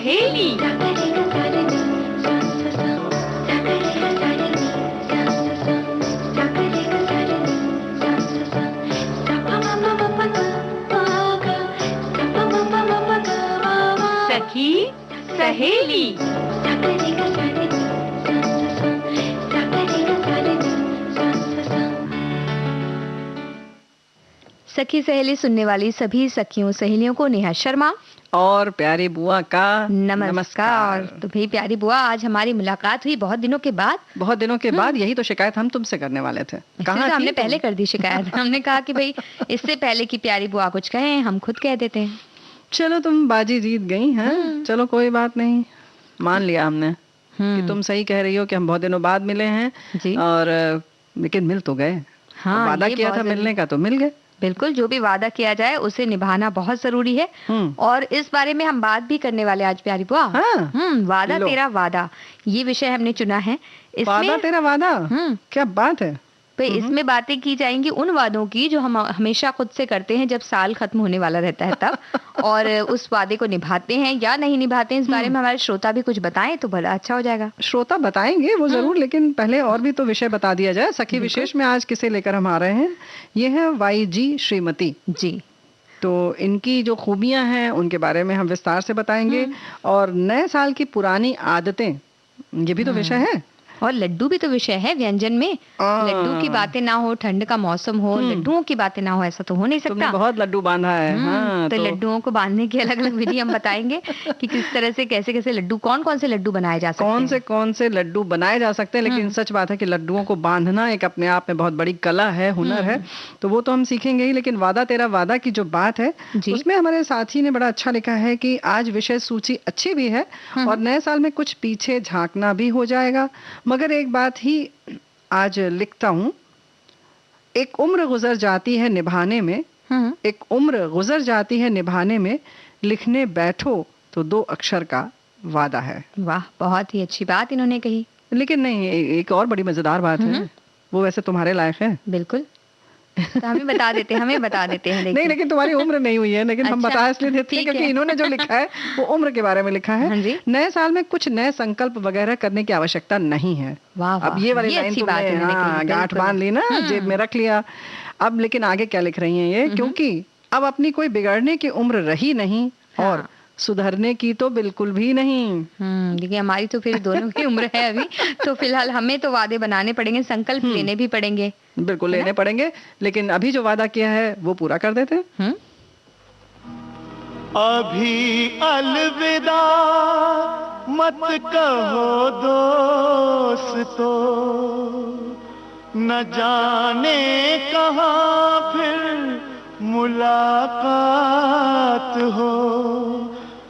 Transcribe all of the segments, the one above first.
सहेली। सखी सहेली। सखी सहेली सुनने वाली सभी सखियों सहेलियों को नेहा शर्मा और प्यारी बुआ का नमस्कार। तो भाई प्यारी बुआ, आज हमारी मुलाकात हुई बहुत दिनों के बाद। बहुत दिनों के बाद। यही तो शिकायत हम तुमसे करने वाले थे। कहाँ हमने पहले कर दी शिकायत। हमने कहा कि भाई इससे पहले कि प्यारी बुआ कुछ कहें हम खुद कह देते हैं। चलो तुम बाजी जीत गई हैं। चलो कोई बात नहीं, मान लिया हमने कि तुम सही कह रही हो कि हम बहुत दिनों बाद मिले हैं जी। और लेकिन मिल तो गए। हाँ, वादा किया था मिलने का तो मिल गए। बिल्कुल, जो भी वादा किया जाए उसे निभाना बहुत जरूरी है। और इस बारे में हम बात भी करने वाले आज प्यारी बुआ। वादा तेरा वादा, ये विषय हमने चुना है। वादा तेरा वादा, क्या बात है। तो इसमें बातें की जाएंगी उन वादों की जो हम हमेशा खुद से करते हैं जब साल खत्म होने वाला रहता है तब, और उस वादे को निभाते हैं या नहीं निभाते हैं, इस बारे में हमारे श्रोता भी कुछ बताएं तो बड़ा अच्छा हो जाएगा। श्रोता बताएंगे वो जरूर, लेकिन पहले और भी तो विषय बता दिया जाए। सखी विशेष में आज किसे लेकर हम आ रहे हैं, ये है YG श्रीमती जी। तो इनकी जो खूबियां हैं उनके बारे में हम विस्तार से बताएंगे, और नए साल की पुरानी आदतें, ये भी तो विषय है। और लड्डू भी तो विषय है व्यंजन में। लड्डू की बातें ना हो, ठंड का मौसम हो, लड्डुओं की बातें ना हो, ऐसा तो हो नहीं सकता। तुमने बहुत लड्डू बांधा है। तो लड्डुओं को बांधने की अलग अलग विधि हम बताएंगे कि किस तरह से कैसे कैसे लड्डू, कौन कौन से लड्डू बनाए जा सकते हैं, कौन से लड्डू बनाए जा सकते हैं। लेकिन सच बात है कि लड्डुओं को बांधना एक अपने आप में बहुत बड़ी कला है, हुनर है। तो वो तो हम सीखेंगे ही। लेकिन वादा तेरा वादा की जो बात है उसमें हमारे साथी ने बड़ा अच्छा लिखा है कि आज विषय सूची अच्छी भी है और नए साल में कुछ पीछे झांकना भी हो जाएगा। मगर एक बात ही आज लिखता हूं, एक उम्र गुजर जाती है निभाने में, एक उम्र गुजर जाती है निभाने में, लिखने बैठो तो 2 अक्षर का वादा है। वाह, बहुत ही अच्छी बात इन्होंने कही। लेकिन नहीं, एक और बड़ी मजेदार बात है, वो वैसे तुम्हारे लायक है। बिल्कुल, तो हमें बता देते हैं। नहीं, लेकिन तुम्हारी उम्र नहीं हुई है, लेकिन हम बता इसलिए देते हैं क्योंकि इन्होंने जो लिखा है वो उम्र के बारे में लिखा है। नए साल में कुछ नए संकल्प वगैरह करने की आवश्यकता नहीं है। अब ये वाली लाइन तुमने गांठ बांध ली ना, जेब में रख लिया। अब लेकिन आगे क्या लिख रही हैं ये, क्योंकि अब अपनी कोई बिगड़ने की उम्र रही नहीं और सुधरने की तो बिल्कुल भी नहीं। देखिए हमारी तो फिर दोनों की उम्र है अभी, तो फिलहाल हमें तो वादे बनाने पड़ेंगे, संकल्प लेने भी पड़ेंगे। बिल्कुल लेने पड़ेंगे, लेकिन अभी जो वादा किया है वो पूरा कर देते हैं। अभी अलविदा मत कहो दोस्तों, न जाने कहाँ फिर मुलाकात हो,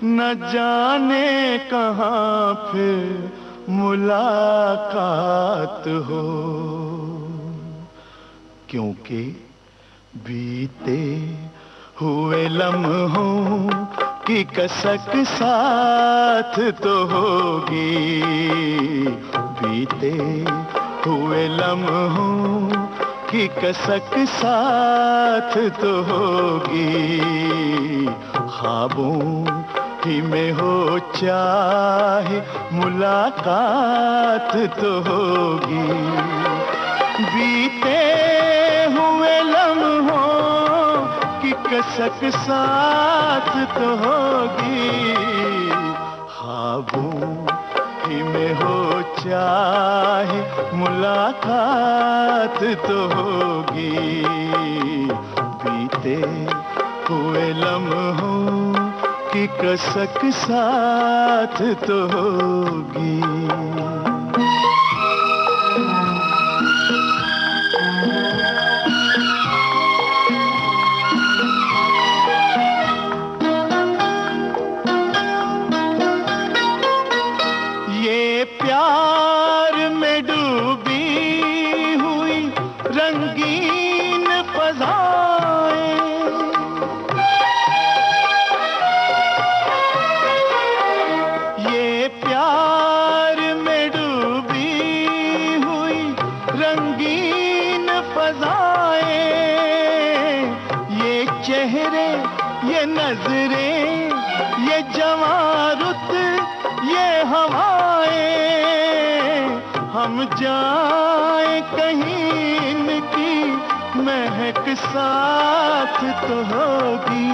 न जाने कहाँ फिर मुलाकात हो। क्योंकि बीते हुए लम्हों की कसक साथ तो होगी, बीते हुए लम्हों की कसक साथ तो होगी। ख्वाबों ही में हो चाहे मुलाकात तो होगी, बीते हुए लम्हों की कसक साथ तो होगी। ख्वाबों ही में हो चाहे मुलाकात तो होगी, बीते हुए लम्हों की कसक साथ तो होगी। ये प्यार में डूबी हुई रंगीन फ़ज़ाएं, ये प्यार में डूबी हुई रंगीन फ़ज़ाएं, ये चेहरे, ये नजरें, ये जवां रुत ये हवाएं, हम जाए कहीं इनकी महक साथ तो होगी,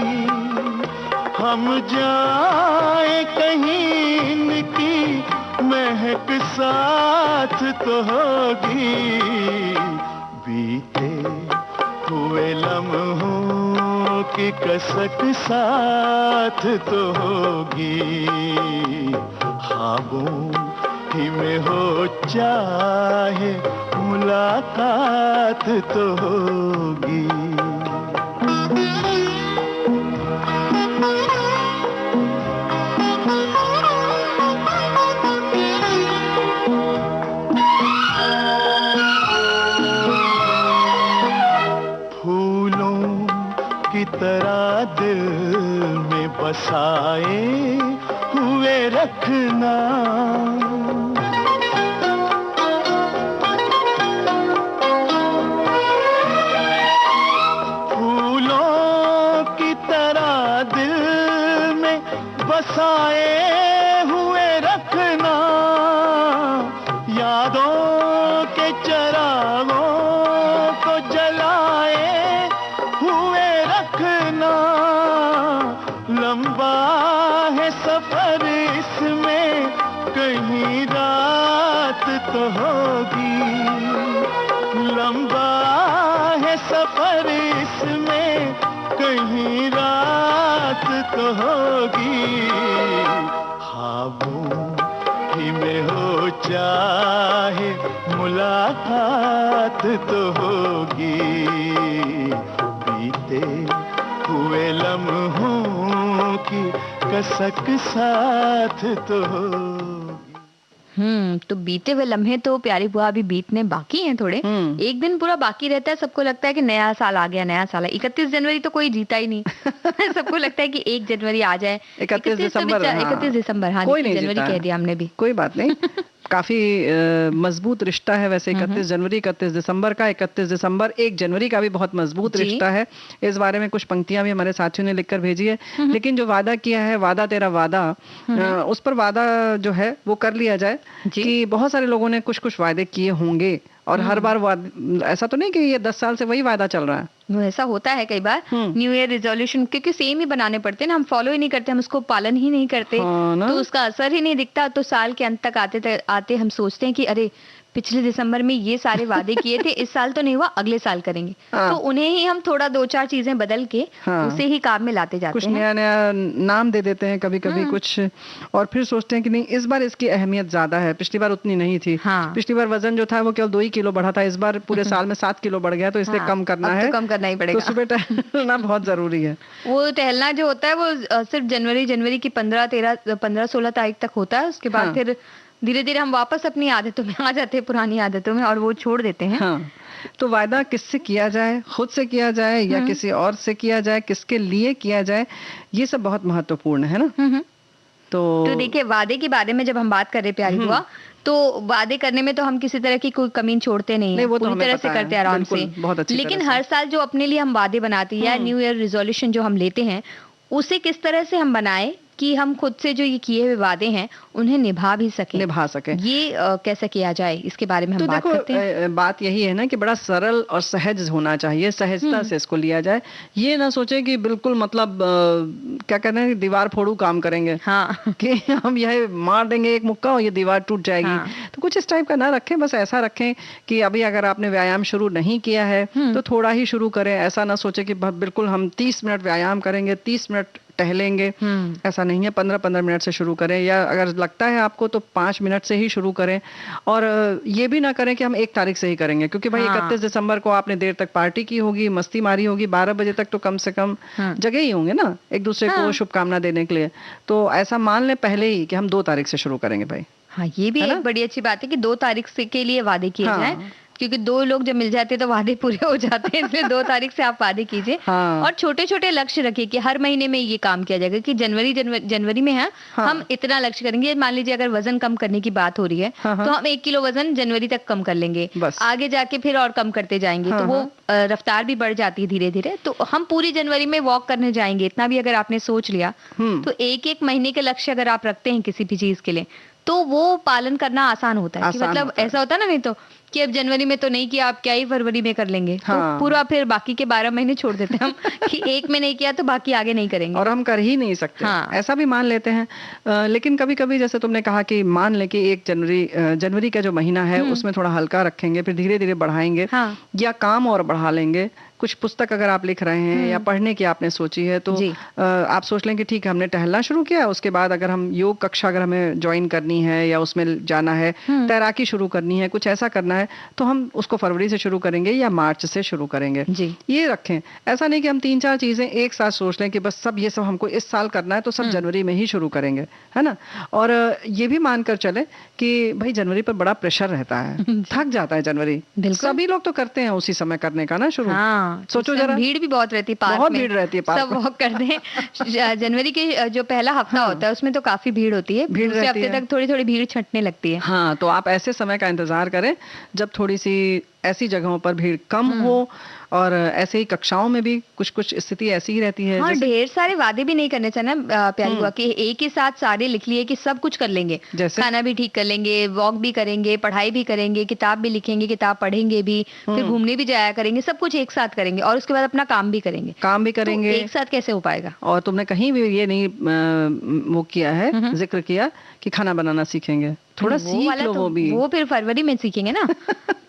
हम जाए कहीं इनकी महक साथ तो होगी, बीते हुए लम्हों की कसक साथ तो होगी, ख्वाबों ही में हो चाहे मुलाकात तो होगी। की तरह दिल में बसाए हुए रखना, फूलों की तरह दिल में बसाए हुए रखना, यादों के चरागों को जलाए हुए रखना, लंबा है सफर इसमें कहीं रात तो होगी, लंबा है सफर इसमें कहीं रात तो होगी, ख्वाबों ही में हो चाहे मुलाकात तो होगी, बीते हुए लम्हों की कसक साथ तो होगी। तो बीते हुए लम्हे तो प्यारी बुआ अभी बीतने बाकी हैं थोड़े। एक दिन पूरा बाकी रहता है, सबको लगता है कि नया साल आ गया, नया साल है। 31 जनवरी तो कोई जीता ही नहीं। सबको लगता है कि 1 जनवरी आ जाए। 31 दिसंबर, 31 दिसंबर, हाँ, कोई नहीं जनवरी कह दिया हमने भी, कोई बात नहीं। काफी मजबूत रिश्ता है वैसे 31 जनवरी 31 दिसंबर का। 31 दिसंबर 1 जनवरी का भी बहुत मजबूत रिश्ता है। इस बारे में कुछ पंक्तियां भी हमारे साथियों ने लिखकर भेजी है। लेकिन जो वादा किया है, वादा तेरा वादा, उस पर वादा जो है वो कर लिया जाए कि बहुत सारे लोगों ने कुछ कुछ वादे किए होंगे और हर बार ऐसा तो नहीं कि ये 10 साल से वही वादा चल रहा है। ऐसा होता है कई बार। न्यू ईयर रिजोल्यूशन क्योंकि सेम ही बनाने पड़ते हैं ना, हम फॉलो ही नहीं करते, हम उसको पालन ही नहीं करते, तो उसका असर ही नहीं दिखता। तो साल के अंत तक आते हम सोचते हैं कि अरे पिछले दिसंबर में ये सारे वादे किए थे, इस साल तो नहीं हुआ, अगले साल करेंगे। तो उन्हें ही हम थोड़ा 2-4 चीजें बदल के उसे ही काम में लाते जाते कुछ हैं। नया नया नाम दे देते हैं कभी कभी कुछ, और फिर सोचते हैं कि नहीं इस बार इसकी अहमियत ज्यादा है, पिछली बार उतनी नहीं थी। पिछली बार वजन जो था वो केवल 2 ही किलो बढ़ा था, इस बार पूरे साल में 7 किलो बढ़ गया, तो इसलिए कम करना है, तो कम करना ही पड़ेगा। तो सुबह टहलना बहुत जरूरी है। वो टहलना जो होता है वो सिर्फ जनवरी की 15-16 तारीख तक होता है। उसके बाद फिर धीरे धीरे हम वापस अपनी आदतों में आ जाते हैं, पुरानी आदतों में, और वो छोड़ देते हैं। तो वायदा किससे किया जाए, खुद से किया जाए या किसी और से किया जाए, किसके लिए किया जाए, ये सब बहुत महत्वपूर्ण है ना। तो देखिए, वादे के बारे में जब हम बात कर रहे प्यारी बुआ, तो वादे करने में तो हम किसी तरह की कोई कमी छोड़ते नहीं है, पूरी तरह से करते हैं आराम से। लेकिन हर साल जो अपने लिए हम वादे बनाते हैं या न्यू ईयर रिजोल्यूशन जो हम लेते हैं, उसे किस तरह से हम बनाए कि हम खुद से जो ये किए हुए वादे हैं उन्हें निभा सके। ये कैसे किया जाए, इसके बारे में हम बात करते हैं। बात यही है ना कि बड़ा सरल और सहज होना चाहिए, सहजता से इसको लिया जाए। ये ना सोचे कि बिल्कुल मतलब क्या कहते हैं, दीवार फोड़ू काम करेंगे, कि हम यह मार देंगे एक मुक्का और ये दीवार टूट जाएगी। तो कुछ इस टाइप का ना रखें, बस ऐसा रखें कि अभी अगर आपने व्यायाम शुरू नहीं किया है तो थोड़ा ही शुरू करें। ऐसा ना सोचे कि बिल्कुल हम 30 मिनट व्यायाम करेंगे, 30 मिनट टहलेंगे, ऐसा नहीं है। 15-15 मिनट से शुरू करें, या अगर लगता है आपको तो 5 मिनट से ही शुरू करें। और ये भी ना करें कि हम 1 तारीख से ही करेंगे, क्योंकि भाई 31 दिसंबर को आपने देर तक पार्टी की होगी, मस्ती मारी होगी, 12 बजे तक तो कम से कम जगह ही होंगे ना एक दूसरे को शुभकामना देने के लिए। तो ऐसा मान लें पहले ही कि हम 2 तारीख से शुरू करेंगे भाई। हाँ, ये भी एक बड़ी अच्छी बात है कि 2 तारीख से के लिए वादे किए जाएं, क्योंकि 2 लोग जब मिल जाते हैं तो वादे पूरे हो जाते हैं, इसलिए 2 तारीख से आप वादे कीजिए। हाँ। और छोटे-छोटे लक्ष्य रखिए कि हर महीने में ये काम किया जाएगा कि जनवरी में है, हाँ। हम इतना लक्ष्य करेंगे। मान लीजिए अगर वजन कम करने की बात हो रही है, हाँ, हाँ। तो हम 1 किलो वजन जनवरी तक कम कर लेंगे, बस। आगे जाके फिर और कम करते जाएंगे, हाँ, तो वो रफ्तार भी बढ़ जाती है धीरे-धीरे। तो हम पूरी जनवरी में वॉक करने जाएंगे, इतना भी अगर आपने सोच लिया, तो एक-एक महीने के लक्ष्य अगर आप रखते हैं किसी भी चीज के लिए, तो वो पालन करना आसान होता है। कि आसान मतलब होता है। ऐसा होता है ना, नहीं तो कि अब जनवरी में तो नहीं किया, आप क्या ही फरवरी में कर लेंगे। हाँ। तो पूरा फिर बाकी के 12 महीने छोड़ देते हैं हम कि एक में नहीं किया तो बाकी आगे नहीं करेंगे। और हम कर ही नहीं सकते। हाँ। ऐसा भी मान लेते हैं। लेकिन कभी कभी जैसे तुमने कहा कि मान ले कि 1 जनवरी का जो महीना है उसमें थोड़ा हल्का रखेंगे, फिर धीरे धीरे बढ़ाएंगे। हाँ। या काम और बढ़ा लेंगे। कुछ पुस्तक अगर आप लिख रहे हैं या पढ़ने की आपने सोची है, तो आप सोच लें कि ठीक है, हमने टहलना शुरू किया, उसके बाद अगर हम योग कक्षा अगर हमें ज्वाइन करनी है या उसमें जाना है, तैराकी शुरू करनी है, कुछ ऐसा करना है, तो हम उसको फरवरी से शुरू करेंगे या मार्च से शुरू करेंगे। ये रखें। ऐसा नहीं कि हम 3-4 चीजें एक साथ सोच लें कि बस सब ये सब हमको इस साल करना है, तो सब जनवरी में ही शुरू करेंगे, है ना। और ये भी मानकर चले कि भाई जनवरी पर बड़ा प्रेशर रहता है, थक जाता है जनवरी। सभी लोग तो करते हैं उसी समय करने का ना शुरू। सोचो जरा, भीड़ भी बहुत रहती है पार्क में, बहुत भीड़ रहती है पार्क सब वॉक करते हैं। जनवरी के जो पहला हफ्ता होता है उसमें तो काफी भीड़ होती है, दूसरे हफ्ते तक थोड़ी थोड़ी भीड़ छंटने लगती है। हाँ, तो आप ऐसे समय का इंतजार करें जब थोड़ी सी ऐसी जगहों पर भीड़ कम हो, और ऐसे ही कक्षाओं में भी कुछ कुछ स्थिति ऐसी ही रहती है। हाँ, ढेर सारे वादे भी नहीं करने चाहिए ना प्यारी हुआ कि एक ही साथ सारे लिख लिए कि सब कुछ कर लेंगे, जैसे खाना भी ठीक कर लेंगे, वॉक भी करेंगे, पढ़ाई भी करेंगे, किताब भी लिखेंगे, किताब पढ़ेंगे भी, फिर घूमने भी जाया करेंगे, सब कुछ एक साथ करेंगे और उसके बाद अपना काम भी करेंगे। तो एक साथ कैसे हो पाएगा। और तुमने कहीं भी ये नहीं वो किया है, जिक्र किया कि खाना बनाना सीखेंगे। थोड़ा सीख लो। वो फिर फरवरी में सीखेंगे ना।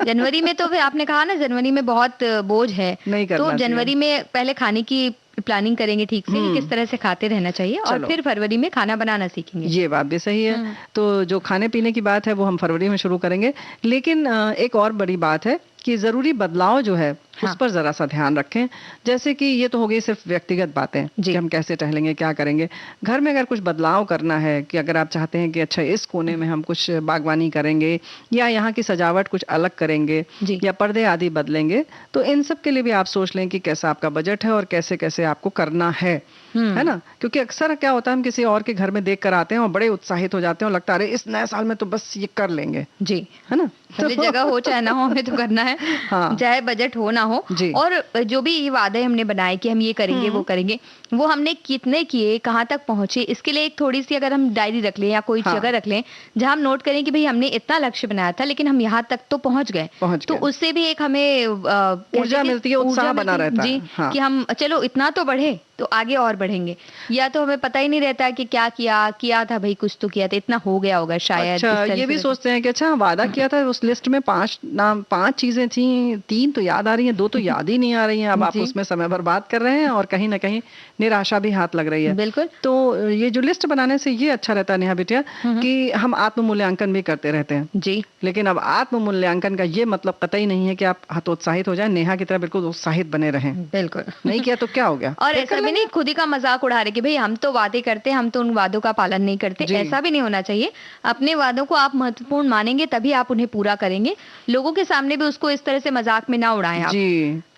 जनवरी में तो फिर आपने कहा ना, जनवरी में बहुत बोझ है, नहीं करना तो जनवरी में पहले खाने की प्लानिंग करेंगे ठीक से कि किस तरह से खाते रहना चाहिए, और फिर फरवरी में खाना बनाना सीखेंगे। ये बात भी सही है। तो जो खाने पीने की बात है वो हम फरवरी में शुरू करेंगे। लेकिन एक और बड़ी बात है कि जरूरी बदलाव जो है उस पर जरा सा ध्यान रखें। जैसे कि ये तो हो गई सिर्फ व्यक्तिगत बातें कि हम कैसे टहलेंगे, क्या करेंगे। घर में अगर कुछ बदलाव करना है, कि अगर आप चाहते हैं कि अच्छा इस कोने में हम कुछ बागवानी करेंगे, या यहाँ की सजावट कुछ अलग करेंगे, या पर्दे आदि बदलेंगे, तो इन सब के लिए भी आप सोच लें कि कैसा आपका बजट है और कैसे कैसे आपको करना है ना। क्योंकि अक्सर क्या होता है, हम किसी और के घर में देख कर आते हैं और बड़े उत्साहित हो जाते हैं और लगता है इस नए साल में तो बस ये कर लेंगे, है ना। जगह हो चाहे ना हो, हमें तो करना है। चाहे बजट हो ना हो। और जो भी ये वादे हमने बनाए कि हम ये करेंगे वो करेंगे, वो हमने कितने किए, कहाँ तक पहुंचे, इसके लिए एक थोड़ी सी अगर हम डायरी रख लें या कोई जगह रख लें जहां हम नोट करें कि भाई हमने इतना लक्ष्य बनाया था लेकिन हम यहाँ तक तो पहुंच गए, तो उससे भी एक हमें ऊर्जा मिलती है, उत्साह बना रहता है कि हम चलो इतना तो बढ़े तो आगे और बढ़ेंगे। या तो हमें पता ही नहीं रहता है कि क्या किया था, भाई कुछ तो किया था, इतना हो गया होगा शायद। अच्छा, ये भी सोचते हैं कि अच्छा वादा किया था, उस लिस्ट में 5 चीजें थी, 3 तो याद आ रही हैं, 2 तो याद ही नहीं आ रही हैं। अब आप उसमें समय बर्बाद कर रहे हैं और कहीं ना कहीं निराशा भी हाथ लग रही है। बिल्कुल। तो ये जो लिस्ट बनाने से ये अच्छा रहता है नेहा बिटिया कि हम आत्म मूल्यांकन भी करते रहते हैं। जी। लेकिन अब आत्म मूल्यांकन का ये मतलब कतई नहीं है कि आप हतोत्साहित हो जाए, नेहा की तरह बिल्कुल उत्साहित बने रहें। बिल्कुल। नहीं किया तो क्या हो गया। और ऐसा भी नहीं खुद ही का मजाक उड़ा रहे कि भाई हम तो वादे करते हैं, हम तो उन वादों का पालन नहीं करते, ऐसा भी नहीं होना चाहिए। अपने वादों को आप महत्वपूर्ण मानेंगे तभी आप उन्हें पूरा करेंगे। लोगों के सामने भी उसको इस तरह से मजाक में ना उड़ाएं आप,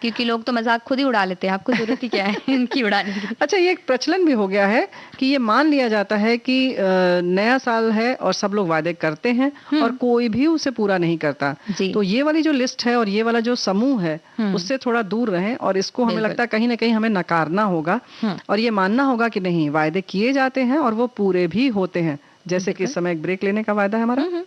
क्योंकि लोग तो मजाक खुद ही उड़ा लेते हैं, आपको जरूरत ही क्या है इनकी उड़ाने की। अच्छा, ये एक प्रचलन भी हो गया है कि ये मान लिया जाता है कि नया साल है और सब लोग वादे करते हैं और कोई भी उसे पूरा नहीं करता। तो ये वाली जो लिस्ट है और ये वाला जो समूह है उससे थोड़ा दूर रहें, और इसको हमें लगता है कहीं ना कहीं हमें नकारना होगा और ये मानना होगा कि नहीं, वायदे किए जाते हैं और वो पूरे भी होते हैं। जैसे कि इस समय एक ब्रेक लेने का वायदा है हमारा।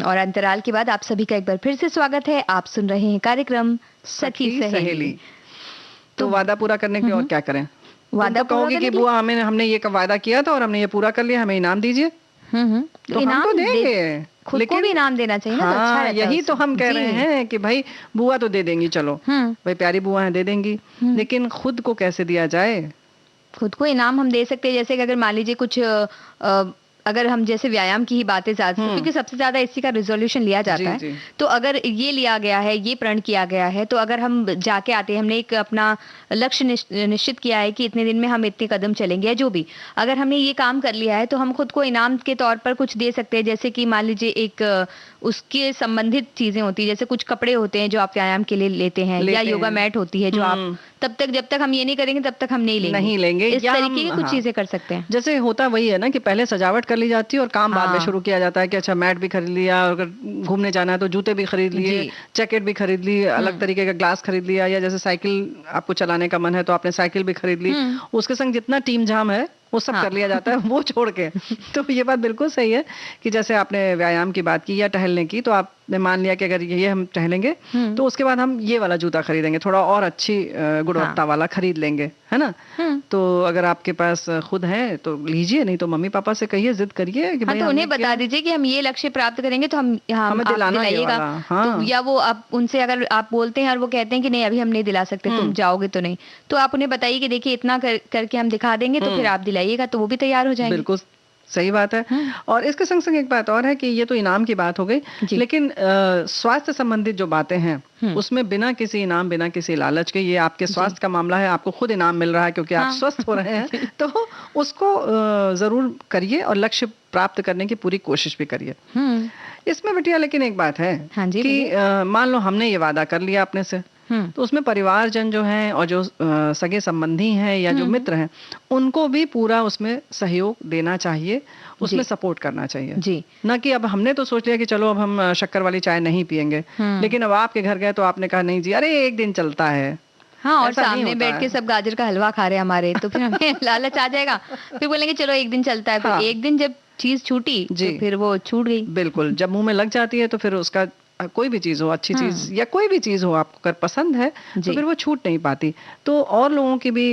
और अंतराल के बाद आप सभी का एक बार फिर से स्वागत है। आप सुन रहे हैं कार्यक्रम सखी सहेली। तो वादा पूरा करने के लिए और क्या करें? वादा कहोगे कि बुआ हमने ये वादा किया था और हमने ये पूरा कर लिया, हमें इनाम दीजिए। तो हम तो देंगे, खुद को भी इनाम देना चाहिए ना, तो अच्छा रहता है यही तो हम कह रहे हैं कि भाई बुआ तो दे देंगी, चलो भाई प्यारी बुआ है दे देंगी, लेकिन खुद को कैसे दिया जाए? खुद को इनाम हम दे सकते हैं, जैसे कि अगर मान लीजिए कुछ अगर हम जैसे व्यायाम की ही बातें ज्यादा, क्योंकि सबसे ज्यादा इसी का रिजोल्यूशन लिया जाता है, तो अगर ये लिया गया है, ये प्रण किया गया है, तो अगर हम जाके आते हैं, हमने एक अपना लक्ष्य निश्चित किया है कि इतने दिन में हम इतने कदम चलेंगे या जो भी, अगर हमने ये काम कर लिया है तो हम खुद को इनाम के तौर पर कुछ दे सकते हैं। जैसे कि मान लीजिए एक उसके संबंधित चीजें होती है, जैसे कुछ कपड़े होते हैं जो आप व्यायाम के लिए लेते हैं, या योगा मैट होती है जो आप तब तक जब तक हम ये नहीं करेंगे तब तक हम नहीं लेंगे। इस तरीके की कुछ चीजें कर सकते हैं। जैसे होता वही है ना कि पहले सजावट कर ली जाती है और काम बाद में शुरू किया जाता है कि अच्छा मैट भी खरीद लिया, और अगर घूमने जाना है तो जूते भी खरीद लिए, जैकेट भी खरीद ली, अलग तरीके का ग्लास खरीद लिया, या जैसे साइकिल आपको चलाने का मन है तो आपने साइकिल भी खरीद ली, उसके संग जितना टीम झाम है वो सब कर लिया जाता है वो छोड़ के। तो ये बात बिल्कुल सही है कि जैसे आपने व्यायाम की बात की या टहलने की, तो आपने मान लिया कि अगर ये हम टहलेंगे तो उसके बाद हम ये वाला जूता खरीदेंगे, थोड़ा और अच्छी गुणवत्ता वाला खरीद लेंगे, है ना। तो अगर आपके पास खुद है तो लीजिए, नहीं तो मम्मी पापा से कहिए, जिद करिए कि भाई तो उन्हें बता दीजिए कि हम ये लक्ष्य प्राप्त करेंगे तो हमें दिलाइएगा। तो या वो आप उनसे अगर आप बोलते हैं और वो कहते हैं कि नहीं अभी हम नहीं दिला सकते, तुम जाओगे तो नहीं, तो आप उन्हें बताइए कि देखिए इतना करके हम दिखा देंगे तो फिर आप दिलाइएगा, तो वो भी तैयार हो जाएंगे। बिल्कुल सही बात है। और इसके संग संग एक बात और है कि ये तो इनाम की बात हो गई, लेकिन स्वास्थ्य संबंधित जो बातें हैं उसमें बिना किसी इनाम, बिना किसी लालच के, ये आपके स्वास्थ्य का मामला है, आपको खुद इनाम मिल रहा है क्योंकि आप स्वस्थ हो रहे हैं, तो उसको जरूर करिए और लक्ष्य प्राप्त करने की पूरी कोशिश भी करिए। इसमें बिटिया लेकिन एक बात है कि मान लो हमने ये वादा कर लिया अपने से, तो उसमें परिवारजन जो हैं और जो सगे संबंधी हैं या जो मित्र हैं, उनको भी पूरा उसमें सहयोग देना चाहिए, उसमें सपोर्ट करना चाहिए जी। ना कि अब हमने तो सोच लिया कि चलो अब हम शक्कर वाली चाय नहीं पियेंगे, लेकिन अब आपके घर गए तो आपने कहा नहीं जी, अरे एक दिन चलता है, और सामने बैठ के सब गाजर का हलवा खा रहे हैं हमारे, तो फिर हमें लालच आ जाएगा, फिर बोलेंगे चलो एक दिन चलता है, फिर एक दिन जब चीज छूटी तो फिर वो छूट गई। बिल्कुल, जब मुंह में लग जाती है तो फिर उसका कोई भी चीज हो, अच्छी चीज या कोई भी चीज हो, आपको अगर पसंद है तो फिर वो छूट नहीं पाती। तो और लोगों की भी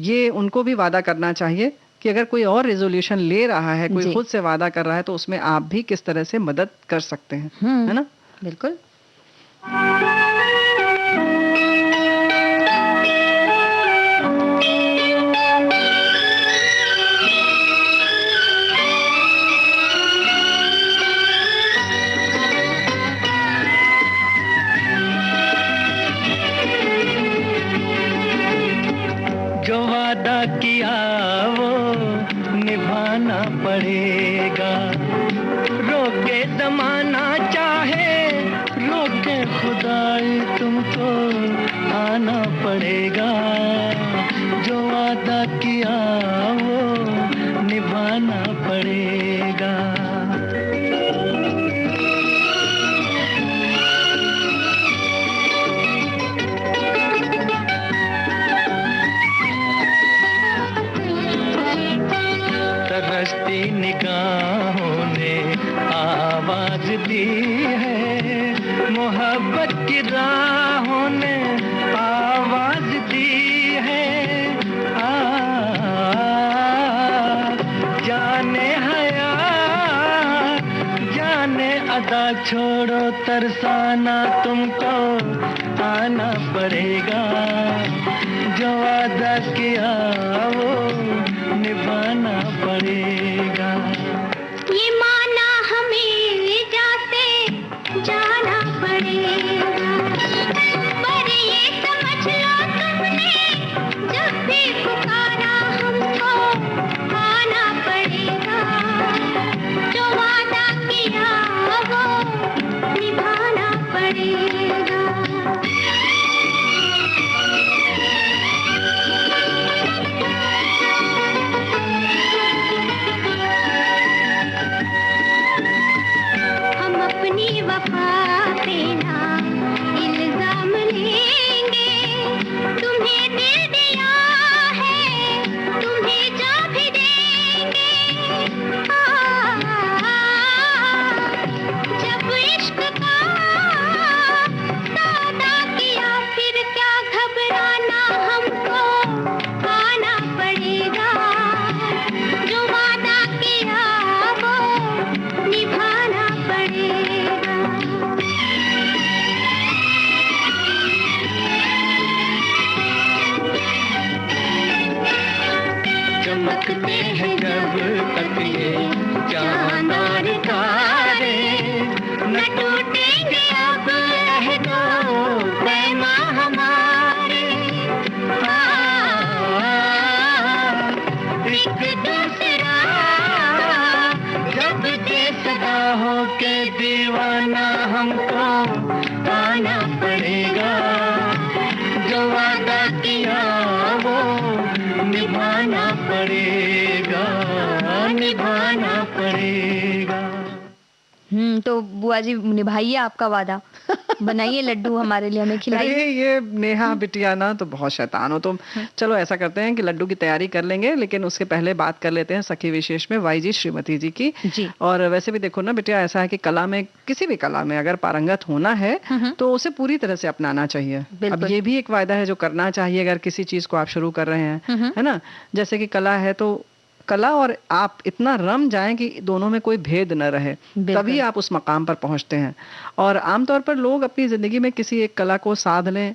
ये उनको भी वादा करना चाहिए कि अगर कोई और रेजोल्यूशन ले रहा है, कोई खुद से वादा कर रहा है, तो उसमें आप भी किस तरह से मदद कर सकते हैं, है ना। बिल्कुल। जो वादा किया वो निभाना पड़ेगा, रोके जमाना चाहे रोके खुदाई, तुमको आना पड़ेगा। जो वादा किया वो निभाना पड़ेगा। तरसती निगाहों ने आवाज दी है, मोहब्बत की राहों ने आवाज दी है। जाने हया जाने अदा छोड़ो तरसाना, तुमको आना पड़ेगा। जो वादा किया वो निभाना पड़ेगा। ये माना हमें जाते जाना पड़ेगा, पर ये समझ लो तुमने जब भी पुकारा हमको आना पड़ेगा। जो वादा किया वो निभाना पड़ेगा। एक दूसरा जब दे सदा हो के दीवाना हमको आना पड़ेगा, जो वादा किया वो निभाना पड़ेगा, निभाना पड़ेगा। तो बुआ जी निभाइए आपका वादा, बनाइए लड्डू हमारे लिए, हमें खिलाइए। अरे ये नेहा बिटिया ना तो बहुत शैतान हो तुम। चलो ऐसा करते हैं कि लड्डू की तैयारी कर लेंगे, लेकिन उसके पहले बात कर लेते हैं सखी विशेष में वाई जी श्रीमती जी की। जी। और वैसे भी देखो ना बिटिया, ऐसा है कि कला में, किसी भी कला में अगर पारंगत होना है तो उसे पूरी तरह से अपनाना चाहिए। अब ये भी एक वायदा है जो करना चाहिए अगर किसी चीज को आप शुरू कर रहे हैं, है ना। जैसे कि कला है तो कला और आप इतना रम जाएं कि दोनों में कोई भेद न रहे, तभी आप उस मकाम पर पहुंचते हैं। और आमतौर पर लोग अपनी जिंदगी में किसी एक कला को साध लें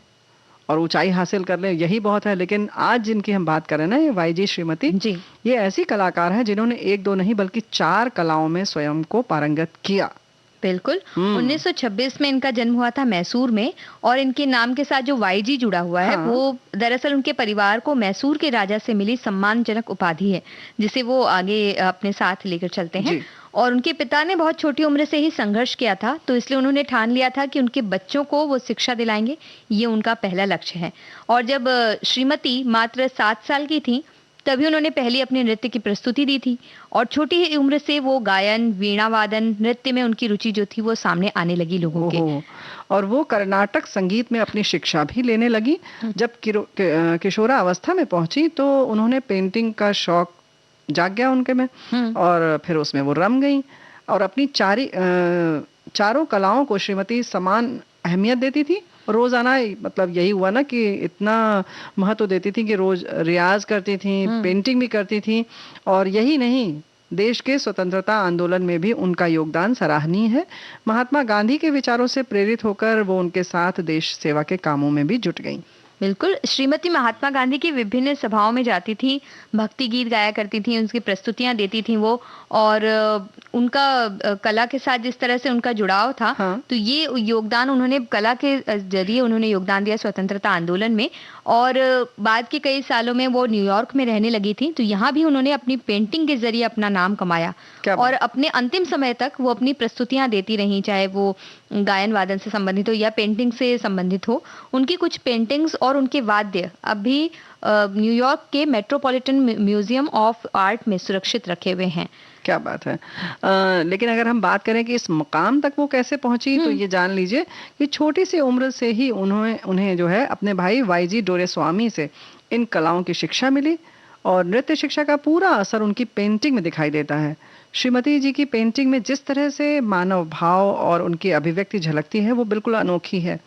और ऊंचाई हासिल कर लें, यही बहुत है। लेकिन आज जिनकी हम बात कर रहे हैं ना, ये वाई जी श्रीमती जी, ये ऐसी कलाकार हैं जिन्होंने एक दो नहीं बल्कि 4 कलाओं में स्वयं को पारंगत किया। बिल्कुल। 1926 में इनका जन्म हुआ था मैसूर में, और इनके नाम के साथ जो वाई जी जुड़ा हुआ है, वो दरअसल उनके परिवार को मैसूर के राजा से मिली सम्मानजनक उपाधि है, जिसे वो आगे अपने साथ लेकर चलते हैं। और उनके पिता ने बहुत छोटी उम्र से ही संघर्ष किया था, तो इसलिए उन्होंने ठान लिया था कि उनके बच्चों को वो शिक्षा दिलाएंगे, ये उनका पहला लक्ष्य है। और जब श्रीमती मात्र 7 साल की थी तभी उन्होंने पहली अपने नृत्य की प्रस्तुति दी थी, और छोटी ही उम्र से वो गायन, वीणा वादन, नृत्य में उनकी रुचि जो थी वो सामने आने लगी लोगों के। और वो कर्नाटक संगीत में अपनी शिक्षा भी लेने लगी। जब किशोरा अवस्था में पहुंची तो उन्होंने पेंटिंग का शौक जाग गया उनके में, और फिर उसमें वो रम गई। और अपनी चारों कलाओं को श्रीमती समान अहमियत देती थी। रोजाना मतलब यही हुआ ना कि इतना महत्व देती थी कि रोज रियाज करती थी, पेंटिंग भी करती थी। और यही नहीं, देश के स्वतंत्रता आंदोलन में भी उनका योगदान सराहनीय है। महात्मा गांधी के विचारों से प्रेरित होकर वो उनके साथ देश सेवा के कामों में भी जुट गईं। बिल्कुल। श्रीमती महात्मा गांधी की विभिन्न सभाओं में जाती थी, भक्ति गीत गाया करती थी, उनकी प्रस्तुतियां देती थी वो। और उनका कला के साथ जिस तरह से उनका जुड़ाव था, तो ये योगदान उन्होंने कला के जरिए उन्होंने योगदान दिया स्वतंत्रता आंदोलन में। और बाद के कई सालों में वो न्यूयॉर्क में रहने लगी थी, तो यहाँ भी उन्होंने अपनी पेंटिंग के जरिए अपना नाम कमाया। और अपने अंतिम समय तक वो अपनी प्रस्तुतियां देती रही, चाहे वो गायन वादन से संबंधित हो या पेंटिंग से संबंधित हो। उनकी कुछ पेंटिंग्स और उनके वाद्य अभी न्यूयॉर्क के मेट्रोपॉलिटन म्यूजियम ऑफ आर्ट में सुरक्षित रखे हुए हैं। क्या बात है। लेकिन अगर हम बात करें कि इस मुकाम तक वो कैसे पहुंची, तो ये जान लीजिए कि छोटी सी उम्र से ही उन्हें जो है अपने भाई वाई जी डोरेस्वामी से इन कलाओं की शिक्षा मिली, और नृत्य शिक्षा का पूरा असर उनकी पेंटिंग में दिखाई देता है। श्रीमती जी की पेंटिंग में जिस तरह से मानव भाव और उनकी अभिव्यक्ति झलकती है वो बिल्कुल अनोखी है।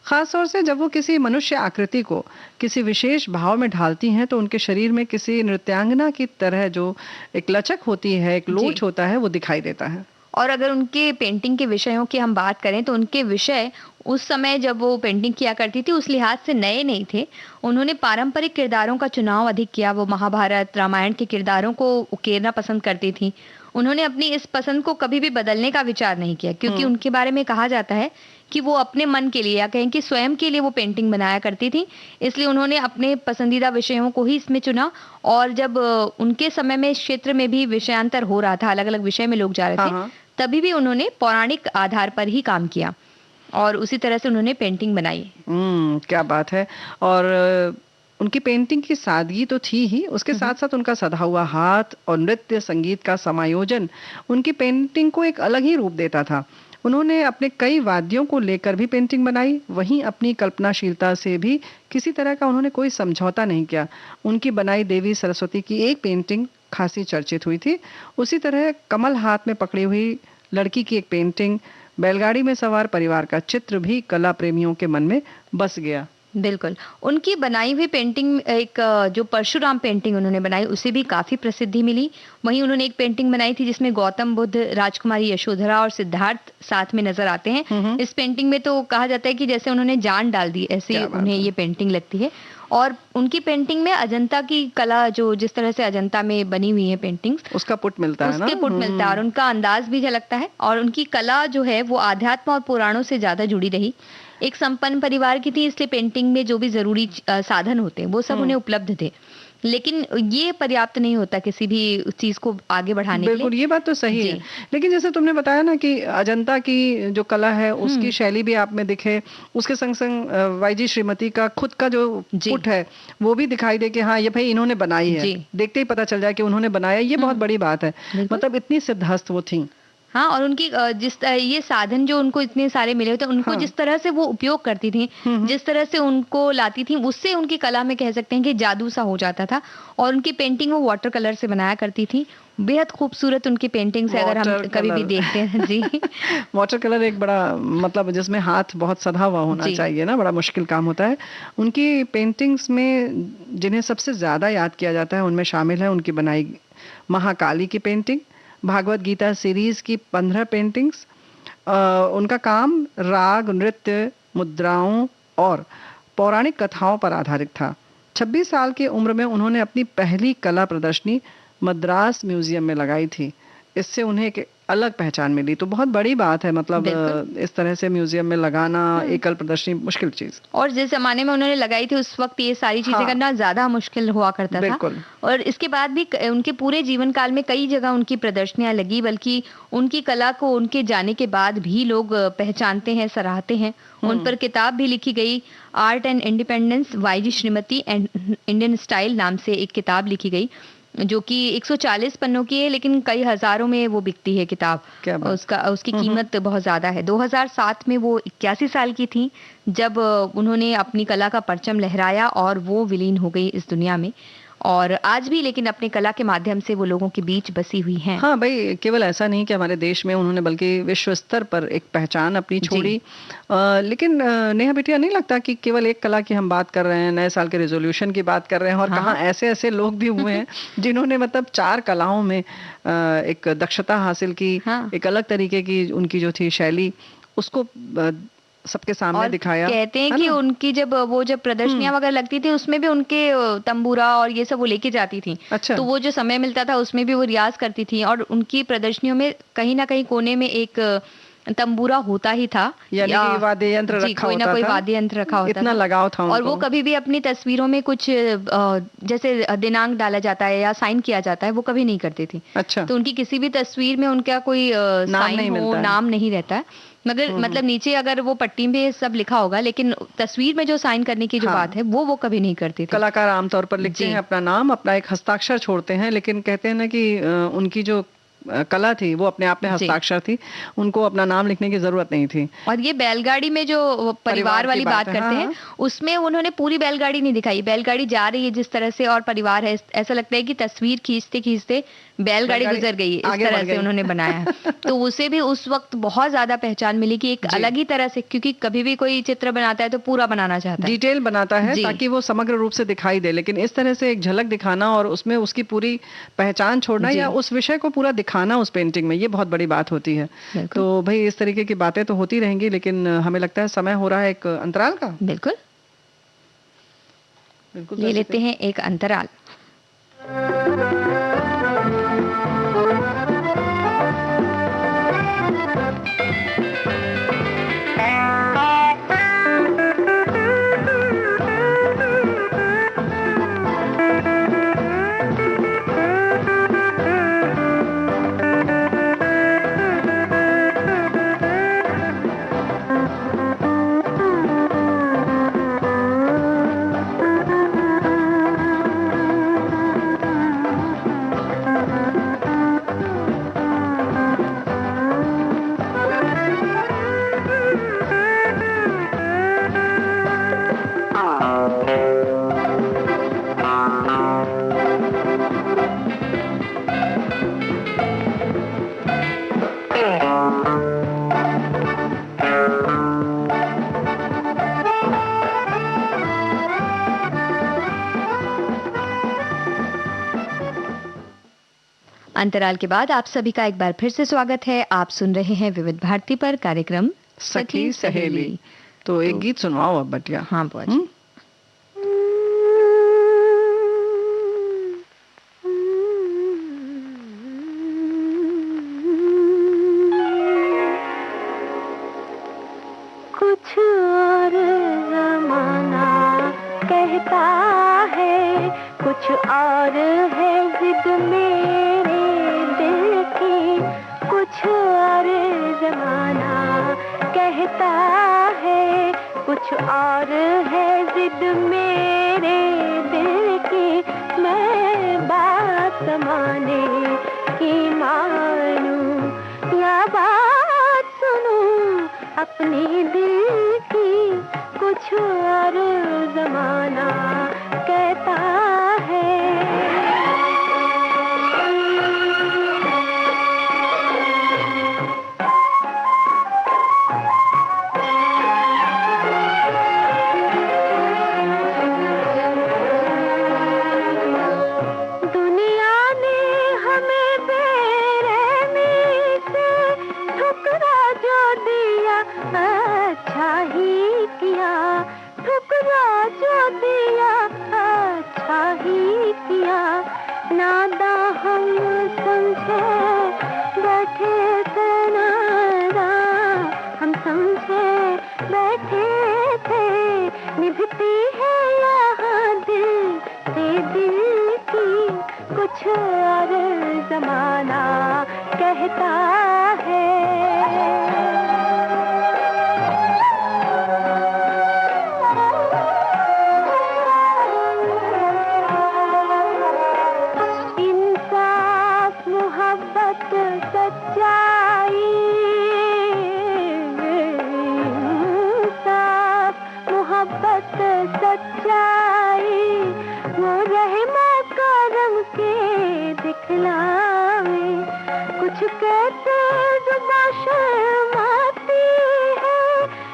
खास तौर से जब वो किसी मनुष्य आकृति को किसी विशेष भाव में ढालती हैं तो उनके शरीर में किसी नृत्यांगना की तरह जो एक लचक होती है, एक लोच होता है, वो दिखाई देता है। और अगर उनके पेंटिंग के विषयों की हम बात करें तो उनके विषय उस समय जब वो पेंटिंग किया करती थी उस लिहाज से नए नहीं थे। उन्होंने पारंपरिक किरदारों का चुनाव अधिक किया। वो महाभारत, रामायण के किरदारों को उकेरना पसंद करती थी। उन्होंने अपनी इस पसंद को कभी भी बदलने का विचार नहीं किया, क्योंकि उनके बारे में कहा जाता है कि वो अपने मन के लिए या कहें कि स्वयं के लिए वो पेंटिंग बनाया करती थी। इसलिए उन्होंने अपने पसंदीदा विषयों को ही इसमें चुना। और जब उनके समय में इस क्षेत्र में भी विषयांतर हो रहा था, अलग अलग विषय में लोग जा रहे थे, तभी भी उन्होंने पौराणिक आधार पर ही काम किया और उसी तरह से उन्होंने पेंटिंग बनाई। क्या बात है। और उनकी पेंटिंग की सादगी तो थी ही, उसके साथ साथ उनका सधा हुआ हाथ और नृत्य संगीत का समायोजन उनकी पेंटिंग को एक अलग ही रूप देता था। उन्होंने अपने कई वाद्यों को लेकर भी पेंटिंग बनाई, वहीं अपनी कल्पनाशीलता से भी किसी तरह का उन्होंने कोई समझौता नहीं किया। उनकी बनाई देवी सरस्वती की एक पेंटिंग खासी चर्चित हुई थी। उसी तरह कमल हाथ में पकड़ी हुई लड़की की एक पेंटिंग, बैलगाड़ी में सवार परिवार का चित्र भी कला प्रेमियों के मन में बस गया। बिल्कुल। उनकी बनाई हुई पेंटिंग, एक जो परशुराम पेंटिंग उन्होंने बनाई, उसे भी काफी प्रसिद्धि मिली। वहीं उन्होंने एक पेंटिंग बनाई थी जिसमें गौतम बुद्ध, राजकुमारी यशोधरा और सिद्धार्थ साथ में नजर आते हैं। इस पेंटिंग में तो कहा जाता है कि जैसे उन्होंने जान डाल दी, ऐसे उन्हें ये पेंटिंग लगती है। और उनकी पेंटिंग में अजंता की कला, जो जिस तरह से अजंता में बनी हुई है पेंटिंग्स, उसका पुट मिलता है ना, उसके पुट मिलता है और उनका अंदाज भी झलकता है। और उनकी कला जो है वो आध्यात्म और पुराणों से ज्यादा जुड़ी रही। एक संपन्न परिवार की थी, इसलिए पेंटिंग में जो भी जरूरी साधन होते हैं वो सब उन्हें उपलब्ध थे। लेकिन ये पर्याप्त नहीं होता किसी भी चीज को आगे बढ़ाने के लिए। बिल्कुल, ये बात तो सही है। लेकिन जैसे तुमने बताया ना कि अजंता की जो कला है उसकी शैली भी आप में दिखे, उसके संग संग वाईजी श्रीमती का खुद का जो पुट है वो भी दिखाई दे कि हाँ ये भाई इन्होंने बनाई है, देखते ही पता चल जाए कि उन्होंने बनाया, ये बहुत बड़ी बात है। मतलब इतनी सिद्धहस्त वो थी। हाँ, और उनकी ये साधन जो उनको इतने सारे मिले होते, उनको जिस तरह से वो उपयोग करती थी, जिस तरह से उनको लाती थी, उससे उनकी कला में कह सकते हैं कि जादू सा हो जाता था। और उनकी पेंटिंग वो वाटर कलर से बनाया करती थी, बेहद खूबसूरत उनकी पेंटिंग्स है, अगर हम कभी भी देखते हैं। जी वाटर कलर एक बड़ा मतलब जिसमें हाथ बहुत सधा हुआ होना चाहिए ना, बड़ा मुश्किल काम होता है। उनकी पेंटिंग्स में जिन्हें सबसे ज्यादा याद किया जाता है उनमें शामिल है उनकी बनाई महाकाली की पेंटिंग, भागवत गीता सीरीज की 15 पेंटिंग्स। उनका काम राग, नृत्य, मुद्राओं और पौराणिक कथाओं पर आधारित था। 26 साल की उम्र में उन्होंने अपनी पहली कला प्रदर्शनी मद्रास म्यूजियम में लगाई थी। इससे उन्हें एक अलग पहचान मिली, तो बहुत बड़ी बात है। मतलब इस तरह से म्यूजियम में लगाना एकल प्रदर्शनी मुश्किल चीज, और जिस जमाने में उन्होंने लगाई थी उस वक्त ये सारी चीजें करना ज्यादा मुश्किल हुआ करता था। और इसके बाद भी उनके पूरे जीवन काल में कई जगह उनकी प्रदर्शनियां लगी, बल्कि उनकी कला को उनके जाने के बाद भी लोग पहचानते हैं, सराहते हैं। उन पर किताब भी लिखी गई, art and independence, YG Shrimati and Indian style नाम से एक किताब लिखी गई, जो कि 140 पन्नों की है, लेकिन कई हजारों में वो बिकती है किताब। उसकी कीमत बहुत ज्यादा है। 2007 में वो 81 साल की थी जब उन्होंने अपनी कला का परचम लहराया और वो विलीन हो गई इस दुनिया में। और आज भी लेकिन अपने कला के माध्यम से वो लोगों के बीच बसी हुई हैं। हाँ भाई, केवल ऐसा नहीं कि हमारे देश में उन्होंने बल्कि विश्व स्तर पर एक पहचान अपनी छोड़ी। लेकिन नेहा बिटिया, नहीं लगता कि केवल एक कला की हम बात कर रहे हैं, नए साल के रेजोल्यूशन की बात कर रहे हैं, और कहाँ ऐसे ऐसे लोग भी हुए हैं जिन्होंने मतलब 4 कलाओं में एक दक्षता हासिल की, एक अलग तरीके की उनकी जो थी शैली, उसको सबके सामने दिखाया। कहते हैं कि उनकी जब प्रदर्शनियां वगैरह लगती थी उसमें भी उनके तंबूरा और ये सब वो लेके जाती थी। तो वो जो समय मिलता था उसमें भी वो रियाज करती थी, और उनकी प्रदर्शनियों में कहीं ना कहीं कोने में एक तंबूरा होता ही था, यानी कि वाद्य यंत्र रखा कोई ना कोई वाद्य यंत्र रखा होता था। इतना लगाव था उनको। और वो कभी भी अपनी तस्वीरों में कुछ जैसे दिनांक डाला जाता है या साइन किया जाता है, वो कभी नहीं करती थी। तो उनकी किसी भी तस्वीर में उनका कोई साइन हो, नाम नहीं रहता है, मगर मतलब नीचे अगर वो पट्टी में सब लिखा होगा, लेकिन तस्वीर में जो साइन करने की जो बात है वो कभी नहीं करती थी। कलाकार आमतौर पर लिखते हैं अपना नाम, अपना एक हस्ताक्षर छोड़ते हैं, लेकिन कहते हैं ना कि उनकी जो कला थी वो अपने आप में हस्ताक्षर थी, उनको अपना नाम लिखने की जरूरत नहीं थी। और ये बैलगाड़ी में जो परिवार वाली बात करते हैं, उसमें उन्होंने पूरी बैलगाड़ी नहीं दिखाई। बैलगाड़ी जा रही है जिस तरह से और परिवार है, ऐसा लगता है कि तस्वीर खींचते खींचते बैलगाड़ी गुजर गई, इस तरह से उन्होंने बनाया है। तो उसे भी उस वक्त बहुत ज्यादा पहचान मिली कि एक अलग ही तरह से, क्योंकि कभी भी कोई चित्र बनाता है तो पूरा बनाना चाहता है, डिटेल बनाता है ताकि वो समग्र रूप से दिखाई दे, लेकिन इस तरह से एक झलक दिखाना और उसमें उसकी पूरी पहचान छोड़ना या उस विषय को पूरा दिखाना उस पेंटिंग में, ये बहुत बड़ी बात होती है। तो भाई इस तरीके की बातें तो होती रहेंगी, लेकिन हमें लगता है समय हो रहा है एक अंतराल का। बिल्कुल ले लेते हैं एक अंतराल। अंतराल के बाद आप सभी का एक बार फिर से स्वागत है। आप सुन रहे हैं विविध भारती पर कार्यक्रम सखी सहेली। तो एक गीत सुनवाओ अब बटिया। हाँ बुआ। कुछ और जमाना कहता है, कुछ कुछ और है जिद मेरे दिल की, कुछ और जमाना कहता है, कुछ और है जिद मेरे दिल की, मैं बात माने कि मानूं या बात सुनूं अपने दिल की, कुछ और जमाना कहता है। अच्छा ही किया, ठुकरा जो दिया, अच्छा ही किया, नादा हम समझे बैठे थे, नादा हम समझे बैठे थे, निभती है यहाँ दिल से दिल की, कुछ और जमाना कहता है। सच्चाई, इंसाफ मोहब्बत सच्चाई, वो रहमा करम के दिखलावे, कुछ कहते जुबां शर्माती है,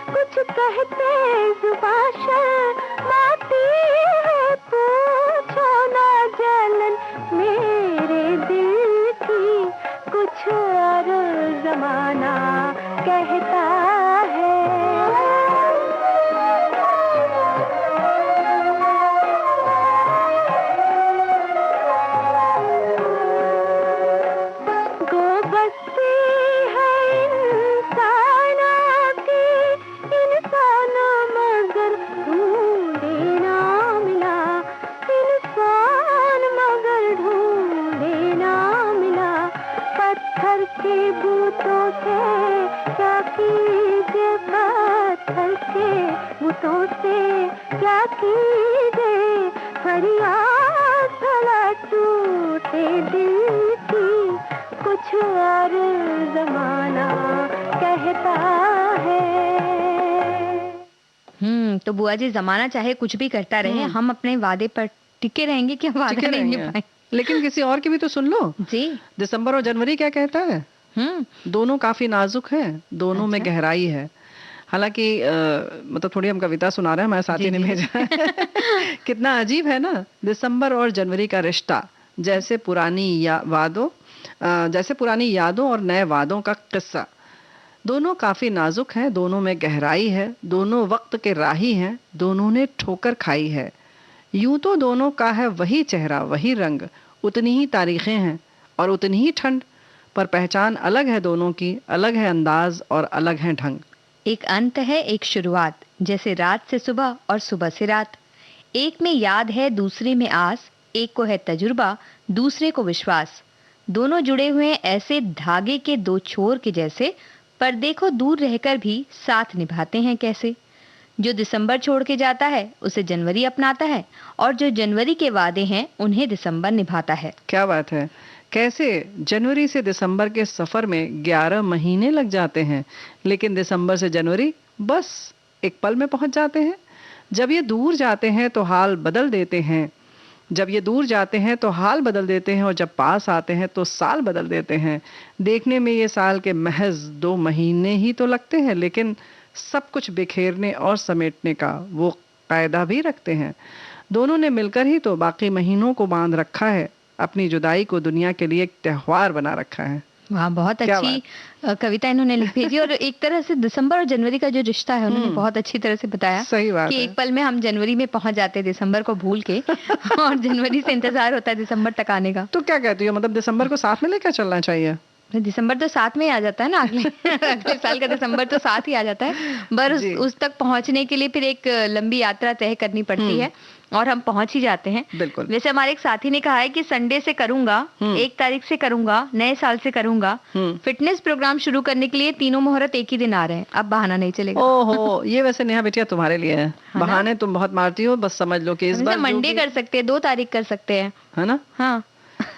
कुछ कहते जुबां शर्माती है, पूछो ना जलन मेरे दिल की, कुछ और जमाना कहता है। गो बस्ती है इंसानों की, इंसानों मगर ढूंढे ना मिला, इंसान मगर ढूंढे ना मिला, पत्थर के बूटों से क्या कीजिए, पत्थर के बूटों से क्या कीजिए, फरियाद भला टूटे दिल की, कुछ और जमाना कहता है। तो बुआ जी, जमाना चाहे कुछ भी करता रहे, हम अपने वादे पर टिके रहेंगे कि वादा नहीं निभाएंगे। लेकिन किसी और की भी तो सुन लो जी। दिसंबर और जनवरी क्या कहता है? दोनों काफी नाजुक हैं, दोनों में गहराई है। हालांकि मतलब थोड़ी हम कविता सुना रहे हैं, हमारे साथी ने भेजा है। कितना अजीब है ना, दिसंबर और जनवरी का रिश्ता, जैसे पुरानी यादों और नए वादों का किस्सा। दोनों काफी नाजुक हैं, दोनों में गहराई है, दोनों वक्त के राही हैं, दोनों ने ठोकर खाई है। यूं तो दोनों का है वही चेहरा, वही रंग, उतनी ही तारीखें हैं और उतनी ही ठंड, पर पहचान अलग है दोनों की, अलग है अंदाज और अलग है ढंग। एक अंत है एक शुरुआत, जैसे रात से सुबह और सुबह से रात। एक में याद है, दूसरे में आस, एक को है तजुर्बा, दूसरे को विश्वास। दोनों जुड़े हुए हैं ऐसे धागे के दो छोर के जैसे, पर देखो दूर रहकर भी साथ निभाते हैं कैसे। जो दिसंबर छोड़ के जाता है उसे जनवरी अपनाता है, और जो जनवरी के वादे हैं उन्हें दिसंबर निभाता है। क्या बात है! कैसे जनवरी से दिसंबर के सफर में 11 महीने लग जाते हैं, लेकिन दिसंबर से जनवरी बस एक पल में पहुंच जाते हैं। जब ये दूर जाते हैं तो हाल बदल देते हैं, और जब पास आते हैं तो साल बदल देते हैं। देखने में ये साल के महज 2 महीने ही तो लगते हैं, लेकिन सब कुछ बिखेरने और समेटने का वो कायदा भी रखते हैं। दोनों ने मिलकर ही तो बाकी महीनों को बांध रखा है, अपनी जुदाई को दुनिया के लिए एक त्योहार बना रखा है। वाह, बहुत अच्छी कविता इन्होंने लिख भेजी। और एक तरह से दिसंबर और जनवरी का जो रिश्ता है उन्होंने बहुत अच्छी तरह से बताया। सही बात कि है। एक पल में हम जनवरी में पहुंच जाते हैं दिसंबर को भूल के और जनवरी से इंतजार होता है दिसंबर तक आने का। तो क्या कहती हो, मतलब दिसंबर को साथ में लेकर चलना चाहिए? दिसंबर तो साथ में ही आ जाता है ना, अगले साल का दिसंबर तो साथ ही आ जाता है, पर उस तक पहुंचने के लिए फिर एक लंबी यात्रा तय करनी पड़ती है। और हम पहुंच ही जाते हैं। बिल्कुल। वैसे हमारे एक साथी ने कहा है कि संडे से करूंगा, 1 तारीख से करूंगा, नए साल से करूंगा। फिटनेस प्रोग्राम शुरू करने के लिए तीनों मुहूर्त एक ही दिन आ रहे हैं, अब बहाना नहीं चलेगा। ओहो, ये वैसे नेहा बिटिया तुम्हारे लिए है, बहाने तुम बहुत मारती हो, बस समझ लो कि इस बार मंडे कर सकते हैं, 2 तारीख कर सकते हैं, है ना? हाँ।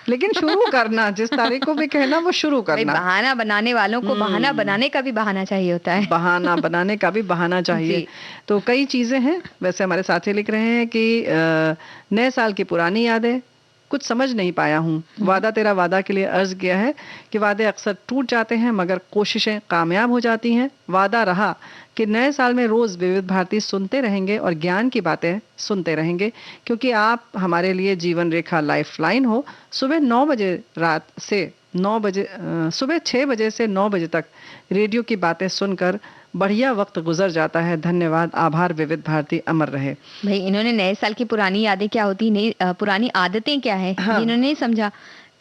लेकिन शुरू करना, जिस तारीख को भी कहना वो शुरू करना। बहाना बनाने वालों को बहाना बनाने का भी बहाना चाहिए होता है। बहाना बनाने का भी बहाना चाहिए। तो कई चीजें हैं। वैसे हमारे साथी लिख रहे हैं कि नए साल की पुरानी यादें, कुछ समझ नहीं पाया हूँ, वादा तेरा वादा के लिए अर्ज किया है कि वादे अक्सर टूट जाते हैं मगर कोशिशें कामयाब हो जाती हैं। वादा रहा कि नए साल में रोज विविध भारती सुनते रहेंगे और ज्ञान की बातें सुनते रहेंगे, क्योंकि आप हमारे लिए जीवन रेखा लाइफलाइन हो। सुबह 9 बजे रात से 9 बजे सुबह 6 बजे से 9 बजे तक रेडियो की बातें सुनकर बढ़िया वक्त गुजर जाता है। धन्यवाद, आभार, विविध भारती अमर रहे। भाई इन्होंने नए साल की पुरानी यादें क्या होती, नहीं पुरानी आदतें क्या है, इन्होंने नहीं समझा।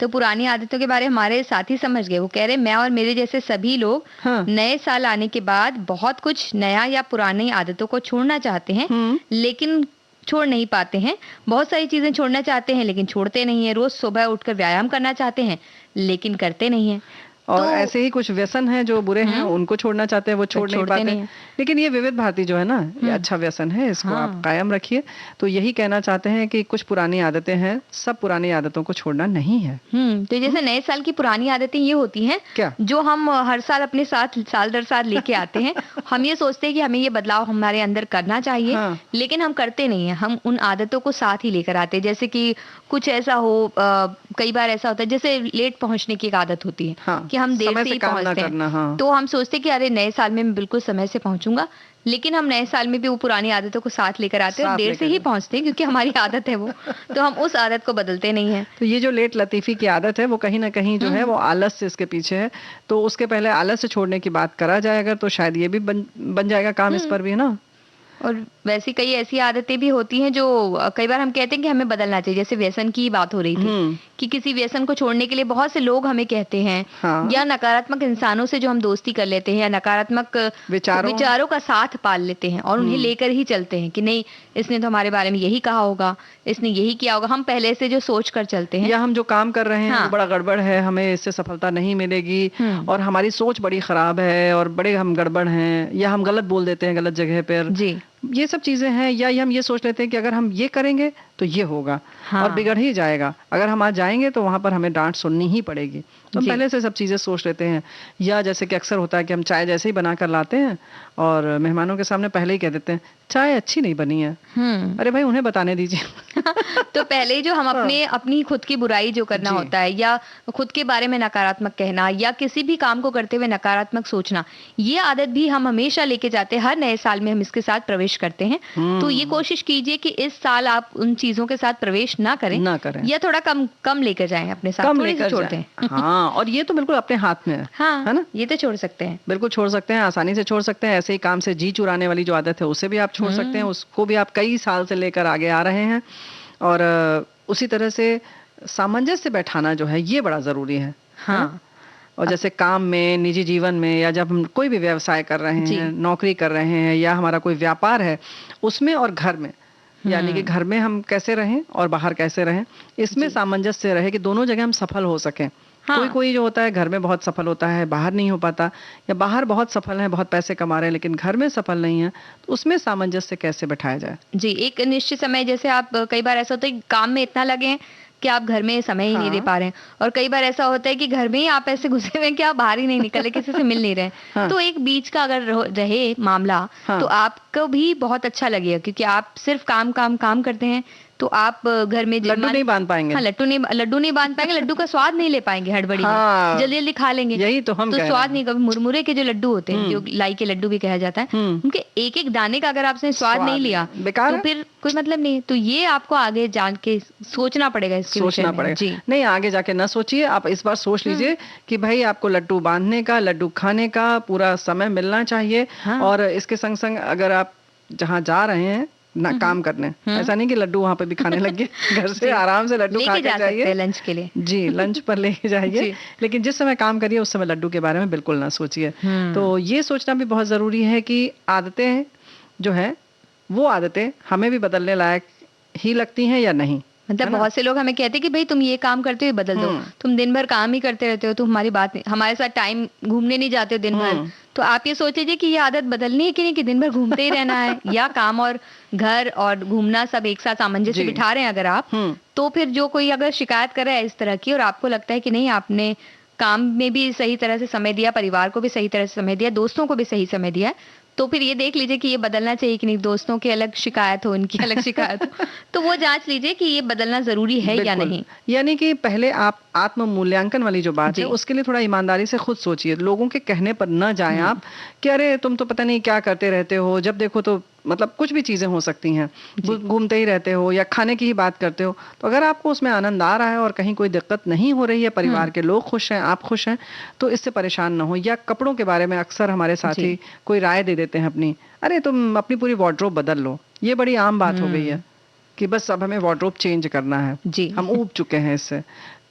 तो पुरानी आदतों के बारे में हमारे साथी समझ गए। वो कह रहे मैं और मेरे जैसे सभी लोग नए साल आने के बाद बहुत कुछ नया या पुरानी आदतों को छोड़ना चाहते हैं, लेकिन छोड़ नहीं पाते हैं। बहुत सारी चीजें छोड़ना चाहते हैं लेकिन छोड़ते नहीं है। रोज सुबह उठकर व्यायाम करना चाहते हैं लेकिन करते नहीं है। और तो ऐसे ही कुछ व्यसन हैं जो बुरे हैं, उनको छोड़ना चाहते हैं, वो छोड़ नहीं पाते हैं। लेकिन ये विविध भारती जो है ना, ये अच्छा व्यसन है, इसको आप कायम रखिए। तो यही कहना चाहते हैं कि कुछ पुरानी आदतें हैं, सब पुरानी आदतों को छोड़ना नहीं है। तो जैसे नए साल की पुरानी आदतें ये होती हैं क्या, जो हम हर साल अपने साथ साल दर साल लेके आते हैं। हम ये सोचते हैं कि हमें ये बदलाव हमारे अंदर करना चाहिए, लेकिन हम करते नहीं है। हम उन आदतों को साथ ही लेकर आते हैं। जैसे कि कुछ ऐसा हो, कई बार ऐसा होता है जैसे लेट पहुंचने की एक आदत होती है कि हम देर से ही पहुंचते हैं। तो हम सोचते हैं कि अरे नए साल में मैं बिल्कुल समय से पहुंचूंगा, लेकिन हम नए साल में भी वो पुरानी आदतों को साथ लेकर आते हैं और देर से ही पहुंचते हैं क्योंकि हमारी आदत है वो। तो हम उस आदत को बदलते नहीं है। तो ये जो लेट लतीफी की आदत है वो कहीं ना कहीं जो है वो आलस से इसके पीछे है। तो उसके पहले आलस से छोड़ने की बात करा जाए अगर, तो शायद ये भी बन जाएगा काम इस पर भी, है ना। और वैसी कई ऐसी आदतें भी होती हैं जो कई बार हम कहते हैं कि हमें बदलना चाहिए। जैसे व्यसन की बात हो रही थी कि किसी व्यसन को छोड़ने के लिए बहुत से लोग हमें कहते हैं, या नकारात्मक इंसानों से जो हम दोस्ती कर लेते हैं या नकारात्मक विचारों का साथ पाल लेते हैं और उन्हें लेकर ही चलते हैं कि नहीं इसने तो हमारे बारे में यही कहा होगा, इसने यही किया होगा। हम पहले से जो सोच कर चलते हैं, या हम जो काम कर रहे हैं वो बड़ा गड़बड़ है, हमें इससे सफलता नहीं मिलेगी और हमारी सोच बड़ी खराब है और बड़े हम गड़बड़ हैं, या हम गलत बोल देते हैं गलत जगह पर। जी, ये सब चीजें हैं। या हम ये सोच लेते हैं कि अगर हम ये करेंगे तो ये होगा और बिगड़ ही जाएगा। अगर हम आज जाएंगे तो वहां पर हमें डांट सुननी ही पड़ेगी। तो पहले से सब चीजें सोच लेते हैं। या जैसे कि अक्सर होता है कि हम चाय जैसे ही बना कर लाते हैं और मेहमानों के सामने पहले ही कह देते हैं चाय अच्छी नहीं बनी है। अरे भाई उन्हें बताने दीजिए। तो पहले जो हम अपनी खुद की बुराई जो करना होता है या खुद के बारे में नकारात्मक कहना या किसी भी काम को करते हुए नकारात्मक सोचना, ये आदत भी हम हमेशा लेके जाते हैं। हर नए साल में हम इसके साथ प्रवेश करते हैं। तो ये कोशिश कीजिए कि इस साल आप उन चीजों के साथ प्रवेश ना करें या थोड़ा कम लेकर जाएं अपने साथ, कम लेकर छोड़ दें। हाँ, और ये तो बिल्कुल अपने हाथ में है। हाँ, है ना, ये तो छोड़ सकते हैं, बिल्कुल छोड़ सकते हैं, आसानी से छोड़ सकते हैं। ऐसे ही काम से जी चुराने वाली जो आदत है उसे भी आप छोड़ सकते हैं। उसको भी आप कई साल से लेकर आगे आ रहे हैं। और उसी तरह से सामंजस्य बैठाना जो है ये बड़ा जरूरी है। हाँ, और जैसे काम में, निजी जीवन में, या जब हम कोई भी व्यवसाय कर रहे हैं, नौकरी कर रहे हैं, या हमारा कोई व्यापार है उसमें और घर में, यानी कि घर में हम कैसे रहें और बाहर कैसे रहें, इसमें सामंजस्य रहे कि दोनों जगह हम सफल हो सकें। कोई जो होता है घर में बहुत सफल होता है, बाहर नहीं हो पाता, या बाहर बहुत सफल है, बहुत पैसे कमा रहे हैं लेकिन घर में सफल नहीं है, तो उसमें सामंजस्य कैसे बैठाया जाए। जी, एक निश्चित समय, जैसे आप कई बार ऐसा होता है काम में इतना लगे हैं कि आप घर में समय ही नहीं दे पा रहे हैं, और कई बार ऐसा होता है कि घर में ही आप ऐसे घुसे हुए हैं कि आप बाहर ही नहीं निकले, किसी से मिल नहीं रहे। तो एक बीच का अगर रहे मामला तो आपको भी बहुत अच्छा लगेगा, क्योंकि आप सिर्फ काम करते हैं तो आप घर में लड्डू नहीं बांध पाएंगे। हाँ, लड्डू नहीं बांध पाएंगे, लड्डू का स्वाद नहीं ले पाएंगे हड़बड़ी में, जल्दी खा लेंगे। यही तो हम कह स्वाद नहीं, कभी मुरमुरे के जो लड्डू होते हैं, जो लाई के लड्डू भी कहा जाता है, उनके एक एक दाने का अगर आपने स्वाद नहीं लिया तो फिर कोई मतलब नहीं। तो ये आपको आगे जान के सोचना पड़ेगा, इसके सोचना पड़ेगा। जी नहीं, आगे जाके ना सोचिए, आप इस बार सोच लीजिए कि भाई आपको लड्डू बांधने का, लड्डू खाने का पूरा समय मिलना चाहिए। और इसके संग संग अगर आप जहाँ जा रहे हैं ना काम करने, ऐसा नहीं कि लड्डू वहां पे भी खाने लग गए, घर से आराम से लड्डू खा के जाइए लंच के लिए। जी, लंच पर लेके जाइए, लेकिन जिस समय काम करिए उस समय लड्डू के बारे में बिल्कुल ना सोचिए। तो ये सोचना भी बहुत जरूरी है कि आदतें जो है वो आदतें हमें भी बदलने लायक ही लगती हैं या नहीं। मतलब बहुत से लोग हमें कहते हैं कि भाई तुम ये काम करते हो बदल दो, तुम दिन भर काम ही करते रहते हो, तुम हमारी बात नहीं, हमारे साथ टाइम घूमने नहीं जाते हो दिन भर, तो आप ये सोच लीजिए कि ये आदत बदलनी है कि नहीं, कि दिन भर घूमते ही रहना है, या काम और घर और घूमना सब एक साथ सामंजस्य बिठा रहे हैं अगर आप, तो फिर जो कोई अगर शिकायत कर रहा है इस तरह की और आपको लगता है कि नहीं आपने काम में भी सही तरह से समय दिया, परिवार को भी सही तरह से समय दिया, दोस्तों को भी सही समय दिया, तो फिर ये देख लीजिए कि ये बदलना चाहिए कि नहीं, दोस्तों की अलग शिकायत हो, इनकी अलग शिकायत हो, तो वो जांच लीजिए कि ये बदलना जरूरी है या नहीं। यानी कि पहले आप आत्म मूल्यांकन वाली जो बात है उसके लिए थोड़ा ईमानदारी से खुद सोचिए, लोगों के कहने पर न जाएं आप कि अरे तुम तो पता नहीं क्या करते रहते हो, जब देखो तो मतलब कुछ भी चीजें हो सकती हैं, घूमते ही रहते हो या खाने की ही बात करते हो। तो अगर आपको उसमें आनंद आ रहा है और कहीं कोई दिक्कत नहीं हो रही है, परिवार के लोग खुश हैं, आप खुश हैं, तो इससे परेशान ना हो। या कपड़ों के बारे में अक्सर हमारे साथी कोई राय दे देते हैं अपनी, अरे तुम अपनी पूरी वार्डरोब बदल लो, ये बड़ी आम बात हो गई है कि बस अब हमें वार्डरोब चेंज करना है, हम ऊब चुके हैं इससे।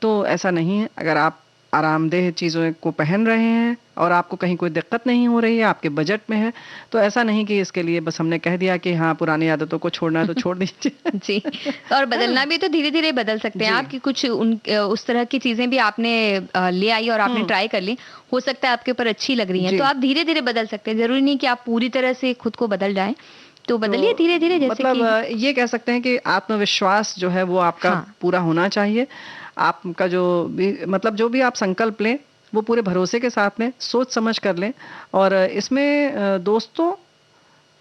तो ऐसा नहीं है, अगर आप आरामदेह चीज़ों को पहन रहे हैं और आपको कहीं कोई दिक्कत नहीं हो रही है, आपके बजट में है, तो ऐसा नहीं कि इसके लिए बस हमने कह दिया कि हाँ पुरानी आदतों को छोड़ना है तो छोड़ दीजिए। जी, और बदलना भी तो धीरे धीरे बदल सकते हैं आप, कि कुछ उस तरह की चीजें भी आपने ले आई और आपने ट्राई कर ली, हो सकता है आपके ऊपर अच्छी लग रही है, तो आप धीरे धीरे बदल सकते हैं, जरूरी नहीं कि आप पूरी तरह से खुद को बदल जाए, तो बदलिए धीरे धीरे। जैसे मतलब ये कह सकते हैं कि आत्मविश्वास जो है वो आपका पूरा होना चाहिए। आपका जो भी मतलब जो भी आप संकल्प लें वो पूरे भरोसे के साथ में सोच समझ कर लें। और इसमें दोस्तों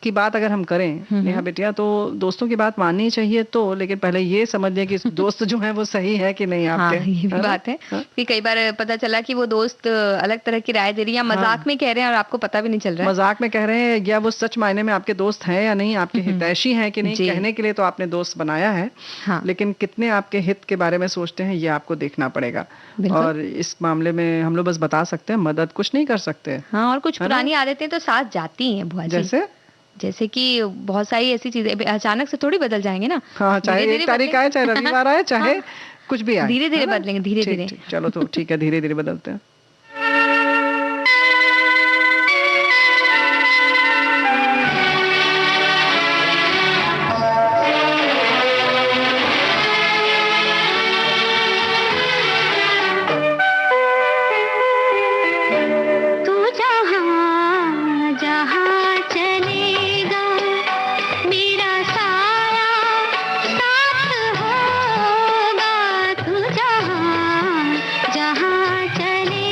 की बात अगर हम करें नेहा बेटिया, तो दोस्तों की बात माननी चाहिए, तो लेकिन पहले ये समझ लें कि दोस्त जो है वो सही है कि नहीं आपके। हाँ, ये भी बात है कि कई बार पता चला कि वो दोस्त अलग तरह की राय दे रही है, या मजाक में कह रहे हैं और आपको पता भी नहीं चल रहा है, मजाक में कह रहे हैं या वो सच मायने में आपके दोस्त हैं या नहीं, आपके हितैषी हैं कि नहीं। कहने के लिए तो आपने दोस्त बनाया है, लेकिन कितने आपके हित के बारे में सोचते हैं ये आपको देखना पड़ेगा। और इस मामले में हम लोग बस बता सकते हैं, मदद कुछ नहीं कर सकते। हाँ, और कुछ पुरानी आदतें तो साथ जाती हैं बुआ जी, जैसे कि बहुत सारी ऐसी चीजें अचानक से थोड़ी बदल जाएंगे ना। हाँ, चाहे एक तारीख आए, चाहे रविवार आए, चाहे कुछ भी आए, धीरे धीरे बदलेंगे, धीरे धीरे। चलो तो ठीक है, धीरे धीरे बदलते हैं। जहाँ चले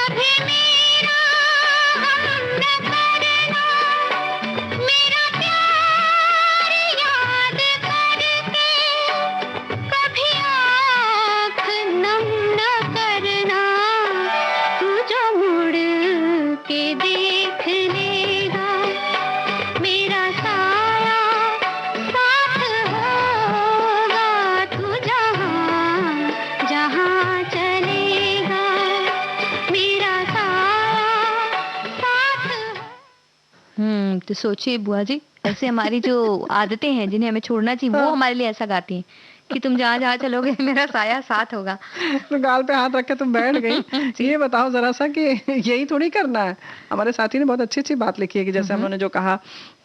कभी मेरा हम न करना, मेरा प्यार याद करके कभी आँख नम न करना, तू जो मुड़ के देख लेगा मेरा साया साथ होगा, तू जहाँ जहाँ चलेगा मेरा साया साथ। तो सोचिए बुआ जी, ऐसे हमारी जो आदतें हैं जिन्हें हमें छोड़ना चाहिए, वो हमारे लिए ऐसा गाती हैं कि तुम जहाँ जहाँ चलोगे मेरा साया साथ होगा। तो गाल पे हाथ रख के तुम बैठ गई। ये बताओ जरा सा कि यही थोड़ी करना है। हमारे साथी ने बहुत अच्छी अच्छी बात लिखी है कि जैसे उन्होंने जो कहा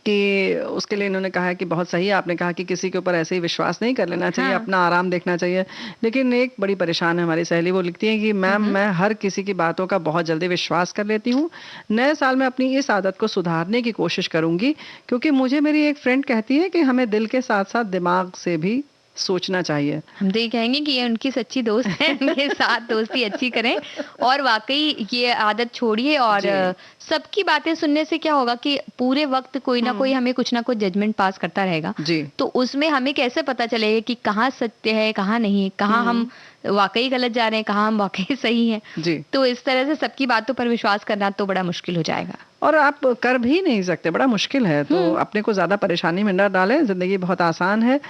कि उसके लिए इन्होंने कहा कि बहुत सही आपने कहा कि किसी के ऊपर ऐसे ही विश्वास नहीं कर लेना चाहिए, अपना आराम देखना चाहिए। लेकिन एक बड़ी परेशान है हमारी सहेली, वो लिखती है कि मैम मैं हर किसी की बातों का बहुत जल्दी विश्वास कर लेती हूँ। नए साल में अपनी इस आदत को सुधारने की कोशिश करूंगी, क्योंकि मुझे मेरी एक फ्रेंड कहती है कि हमें दिल के साथ साथ दिमाग से भी सोचना चाहिए। हम तो ये कहेंगे कि ये उनकी सच्ची दोस्त है, उनके साथ दोस्ती अच्छी करें और वाकई ये आदत छोड़िए। और सबकी बातें सुनने से क्या होगा कि पूरे वक्त कोई ना कोई हमें कुछ ना कुछ जजमेंट पास करता रहेगा जी। तो उसमें हमें कैसे पता चलेगा कि कहाँ सत्य है कहाँ नहीं है, कहाँ हम वाकई गलत जा रहे हैं, कहाँ हम वाकई सही हैं। जी। तो इस तरह से सबकी बातों पर विश्वास करना तो बड़ा मुश्किल हो जाएगा और आप कर भी नहीं सकते, बड़ा मुश्किल है। तो अपने को ज्यादा परेशानी में न डालें, जिंदगी बहुत आसान है,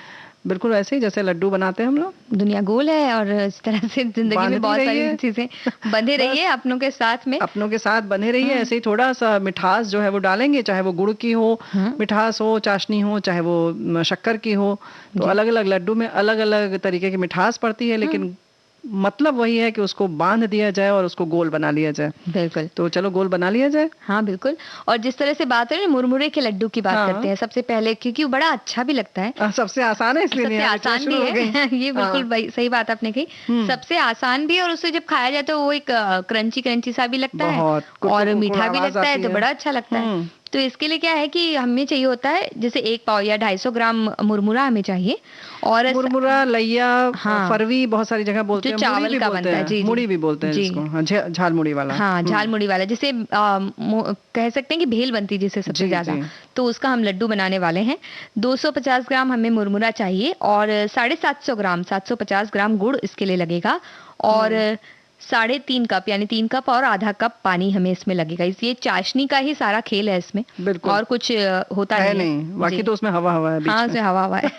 बिल्कुल ऐसे ही जैसे लड्डू बनाते हैं हम लोग। दुनिया गोल है और इस तरह से जिंदगी में बहुत सारी चीजें बंधे रहिए अपनों के साथ में, अपनों के साथ बंधे रहिए। ऐसे ही थोड़ा सा मिठास जो है वो डालेंगे, चाहे वो गुड़ की हो मिठास हो, चाशनी हो, चाहे वो शक्कर की हो। तो अलग अलग लड्डू में अलग अलग तरीके की मिठास पड़ती है, लेकिन मतलब वही है कि उसको बांध दिया जाए और उसको गोल बना लिया जाए। बिल्कुल। तो चलो गोल बना लिया जाए। हाँ बिल्कुल। और जिस तरह से बात है मुरमुरे के लड्डू की बात करते हैं सबसे पहले, क्योंकि वो बड़ा अच्छा भी लगता है, सबसे आसान है इसलिए सबसे आसान भी है ये बिल्कुल सही बात आपने कही, सबसे आसान भी है और उसे जब खाया जाए तो वो एक क्रंची क्रंची सा भी लगता है और मीठा भी लगता है, तो बड़ा अच्छा लगता है। तो इसके लिए क्या है कि हमें चाहिए होता है जैसे 1 पाव या 250 ग्राम मुरमुरा हमें चाहिए। और मुरमुरा, लैया, फरवी बहुत सारी जगह बोलते हैं, चावल का बनता है, जी मुड़ी भी बोलते हैं जिसको, झालमुड़ी वाला। हाँ झालमुड़ी वाला, जिसे कह सकते हैं कि भेल बनती है जिससे सबसे ज्यादा, तो उसका हम लड्डू बनाने वाले हैं। 250 ग्राम हमें मुरमुरा चाहिए और 750 ग्राम 750 ग्राम गुड़ इसके लिए लगेगा और 3.5 कप यानी 3 कप और आधा कप पानी हमें इसमें लगेगा। ये चाशनी का ही सारा खेल है इसमें, और कुछ होता नहीं, बाकी तो उसमें हवा हवा है। हाँ उसमें हवा हवा है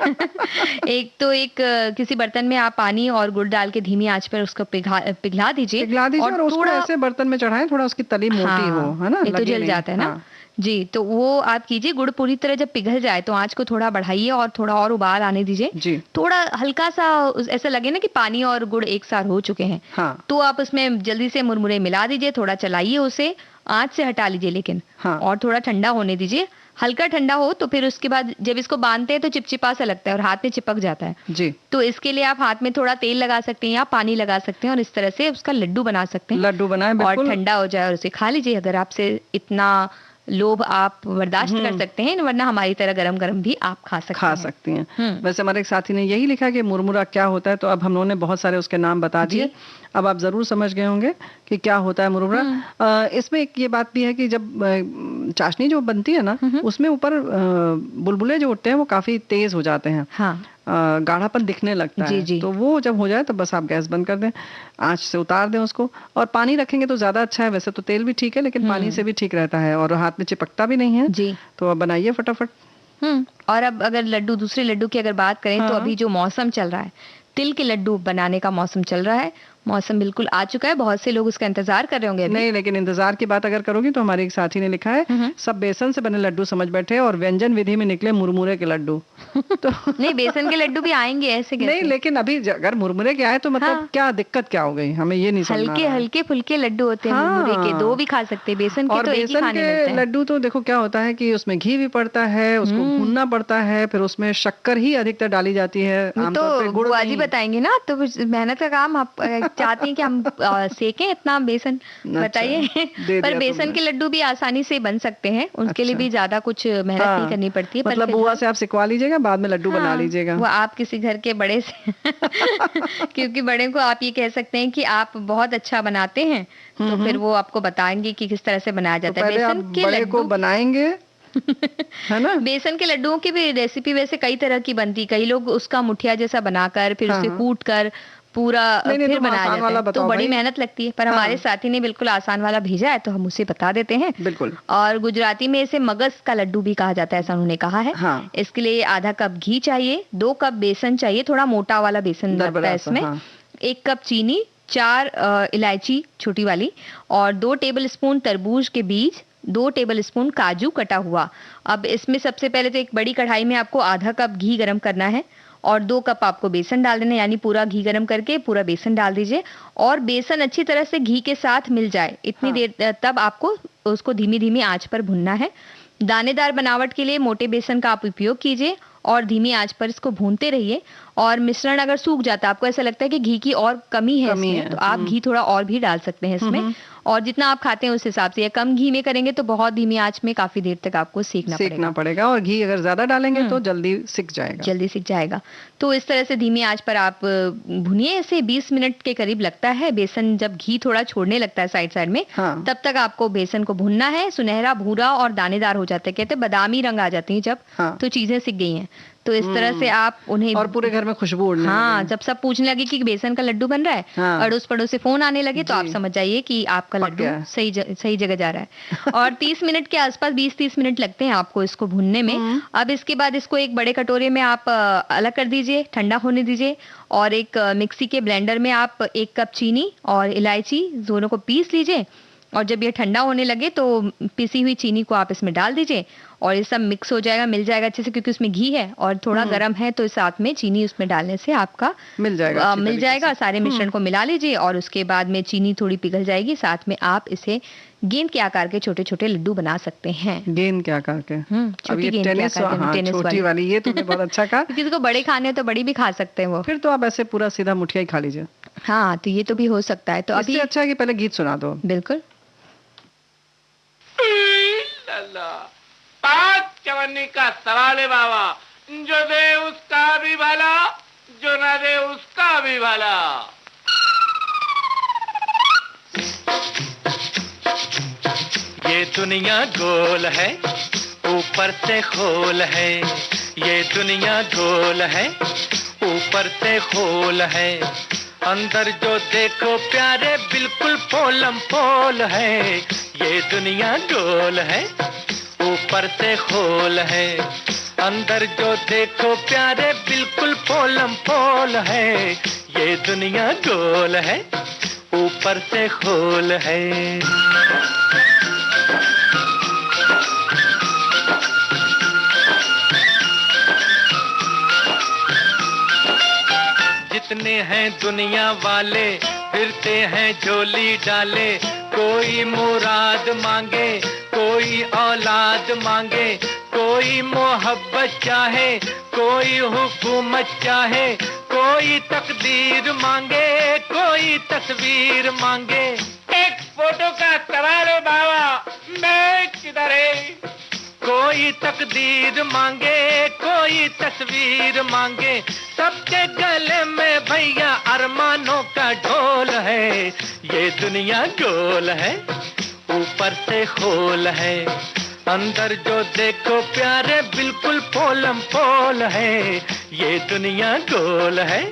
एक किसी बर्तन में आप पानी और गुड़ डाल के धीमी आंच पर उसको पिघला दीजिए और उसको ऐसे बर्तन में चढ़ाएं, थोड़ा उसकी तली मोटी हो, है ना, तो जल जाता है ना जी। तो वो आप कीजिए, गुड़ पूरी तरह जब पिघल जाए तो आंच को थोड़ा बढ़ाइए और थोड़ा और उबाल आने दीजिए। थोड़ा हल्का सा ऐसा लगे ना कि पानी और गुड़ एक साथ हो चुके हैं, तो आप उसमें जल्दी से मुरमुरे मिला दीजिए, थोड़ा चलाइए, उसे आंच से हटा लीजिए लेकिन, और थोड़ा ठंडा होने दीजिए। हल्का ठंडा हो तो फिर उसके बाद जब इसको बांधते हैं तो चिपचिपा सा लगता है और हाथ में चिपक जाता है जी। तो इसके लिए आप हाथ में थोड़ा तेल लगा सकते हैं या पानी लगा सकते हैं और इस तरह से उसका लड्डू बना सकते हैं। लड्डू बनाएं और ठंडा हो जाए और उसे खा लीजिए, अगर आपसे इतना लोभ आप बर्दाश्त कर सकते हैं, वरना हमारी तरह गरम गरम भी आप खा सकती हैं। वैसे हमारे एक साथी ने यही लिखा कि मुरमुरा क्या होता है, तो अब हम लोगों ने बहुत सारे उसके नाम बता दिए। अब आप जरूर समझ गए होंगे कि क्या होता है मुरमुरा। इसमें एक ये बात भी है कि जब चाशनी जो बनती है ना, उसमें ऊपर बुलबुले जो उठते हैं वो काफी तेज हो जाते हैं, गाढ़ापन दिखने लगता है। तो वो जब हो जाए तो बस आप गैस बंद कर दें, आंच से उतार दें उसको, और पानी रखेंगे तो ज्यादा अच्छा है। वैसे तो तेल भी ठीक है, लेकिन पानी से भी ठीक रहता है और हाथ में चिपकता भी नहीं है जी। तो अब बनाइए फटाफट। और अब अगर दूसरे लड्डू की अगर बात करें तो अभी जो मौसम चल रहा है, तिल के लड्डू बनाने का मौसम चल रहा है, मौसम बिल्कुल आ चुका है, बहुत से लोग उसका इंतजार कर रहे होंगे अभी। नहीं, लेकिन इंतजार की बात अगर करोगी तो हमारे एक साथी ने लिखा है सब बेसन से बने लड्डू समझ बैठे और व्यंजन विधि में निकले मुरमुरे के लड्डू। तो नहीं, बेसन के लड्डू भी आएंगे ऐसे कैसे? नहीं, लेकिन अभी अगर मुरमुरे के आए तो मतलब क्या दिक्कत क्या हो गई, हमें ये नहीं समझ। हल्के फुल्के लड्डू होते हैं मुरमुरे के, दो भी खा सकते हैं, बेसन के तो एक ही खाने मिलते हैं। लड्डू तो देखो क्या होता है कि उसमें घी भी पड़ता है, उसको भूनना पड़ता है, फिर उसमें शक्कर ही अधिकतर डाली जाती है, तो बुआ जी बताएंगे ना, तो मेहनत का काम आप आप चाहते हैं कि हम सेकें इतना बेसन, बताइए। पर बेसन के लड्डू भी आसानी से बन सकते हैं, उनके लिए भी ज्यादा कुछ मेहनत नहीं करनी पड़ती है। मतलब बुआ से आप सिखवा लीजिएगा, बाद में लड्डू बना लीजिएगा। वो आप किसी घर के बड़े से क्योंकि बड़े को आप ये कह सकते हैं कि आप बहुत अच्छा बनाते हैं, तो फिर वो आपको बताएंगे कि किस तरह से बनाया जाता है। बेसन के बड़े को बनाएंगे है ना। बेसन के लड्डुओं की भी रेसिपी वैसे कई तरह की बनती, कई लोग उसका मुठिया जैसा बनाकर फिर उसे कूट कर पूरा फिर बनाया जाता है, तो बड़ी मेहनत लगती है। पर हमारे साथी ने बिल्कुल आसान वाला भेजा है, तो हम उसे बता देते हैं। बिल्कुल। और गुजराती में इसे मगज का लड्डू भी कहा जाता है, ऐसा उन्होंने कहा है। इसके लिए आधा कप घी चाहिए, 2 कप बेसन चाहिए, थोड़ा मोटा वाला बेसन लगता है इसमें, 1 कप चीनी, 4 इलायची छोटी वाली, और 2 टेबल स्पून तरबूज के बीज, 2 टेबल स्पून काजू कटा हुआ। अब इसमें सबसे पहले तो एक बड़ी कढ़ाई में आपको आधा कप घी गरम करना है और 2 कप आपको बेसन डाल देना, यानी पूरा घी गरम करके पूरा बेसन डाल दीजिए और बेसन अच्छी तरह से घी के साथ मिल जाए इतनी देर तब आपको उसको धीमी धीमी आंच पर भूनना है। दानेदार बनावट के लिए मोटे बेसन का आप उपयोग कीजिए और धीमी आंच पर इसको भूनते रहिए। और मिश्रण अगर सूख जाता है, आपको ऐसा लगता है कि घी की और कमी है इसमें, तो आप घी थोड़ा और भी डाल सकते हैं इसमें, और जितना आप खाते हैं उस हिसाब से। या कम घी में करेंगे तो बहुत धीमी आंच में काफी देर तक आपको सेकना पड़ेगा। और घी अगर ज्यादा डालेंगे तो जल्दी सिक जाएगा। तो इस तरह से धीमी आंच पर आप भुनिए इसे, 20 मिनट के करीब लगता है। बेसन जब घी थोड़ा छोड़ने लगता है साइड में, तब तक आपको बेसन को भुनना है। सुनहरा, भूरा और दानेदार हो जाते हैं, कहते हैं बादामी रंग आ जाती है जब, तो चीजें सिक गई हैं। तो इस तरह से आप उन्हें, और पूरे घर में खुशबू उड़ने लगे। जब सब पूछने लगे कि बेसन का लड्डू बन रहा है, अड़ोस पड़ोस से फोन आने लगे, तो आप समझ जाइए कि आपका लड्डू सही जगह जा रहा है। और 30 मिनट के आसपास, 20-30 मिनट लगते हैं आपको इसको भूनने में। अब इसके बाद इसको एक बड़े कटोरे में आप अलग कर दीजिए, ठंडा होने दीजिए, और एक मिक्सी के ब्लेंडर में आप 1 कप चीनी और इलायची दोनों को पीस लीजिए। और जब ये ठंडा होने लगे तो पिसी हुई चीनी को आप इसमें डाल दीजिए और ये सब मिक्स हो जाएगा, मिल जाएगा अच्छे से, क्योंकि उसमें घी है और थोड़ा गर्म है, तो साथ में चीनी उसमें डालने से आपका मिल जाएगा। सारे मिश्रण को मिला लीजिए और उसके बाद में चीनी थोड़ी पिघल जाएगी। साथ में आप इसे गेंद के आकार के छोटे छोटे लड्डू बना सकते हैं। गेंद के आकार के, छोटी गेंद के आकार के, टेनिस वाली। ये तुमने बहुत अच्छा कहा। किसी को बड़े खाने हो तो बड़ी भी खा सकते हैं वो। फिर तो आप ऐसे पूरा सीधा मुठिया ही खा लीजिए। हाँ, तो ये तो भी हो सकता है। तो अभी अच्छा है कि पहले गीत सुना दो। बिल्कुल। पाक चवन्नी का सवाल है बाबा, जो दे उसका भी भला, जो ना दे उसका भी भला। ये दुनिया गोल है, ऊपर से खोल है। ये दुनिया गोल है, ऊपर से खोल है। अंदर जो देखो प्यारे बिल्कुल पोलम पोल है। ये दुनिया गोल है, ऊपर से खोल है। अंदर जो देखो प्यारे बिल्कुल पोलम पोल है। ये दुनिया गोल है, ऊपर से खोल है। जितने हैं दुनिया वाले फिरते हैं झोली डाले। कोई मुराद मांगे, कोई औलाद मांगे, कोई मोहब्बत चाहे, कोई हुकूमत चाहे, कोई तकदीर मांगे, कोई तस्वीर मांगे। एक फोटो का सवाल है बाबा, मैं किधर है? कोई तकदीर मांगे, कोई तस्वीर मांगे। सबके गले में भैया अरमानों का ढोल है। ये दुनिया गोल है, ऊपर से खोल है। अंदर जो देखो प्यारे बिल्कुल पोलम पोल है। ये दुनिया गोल है,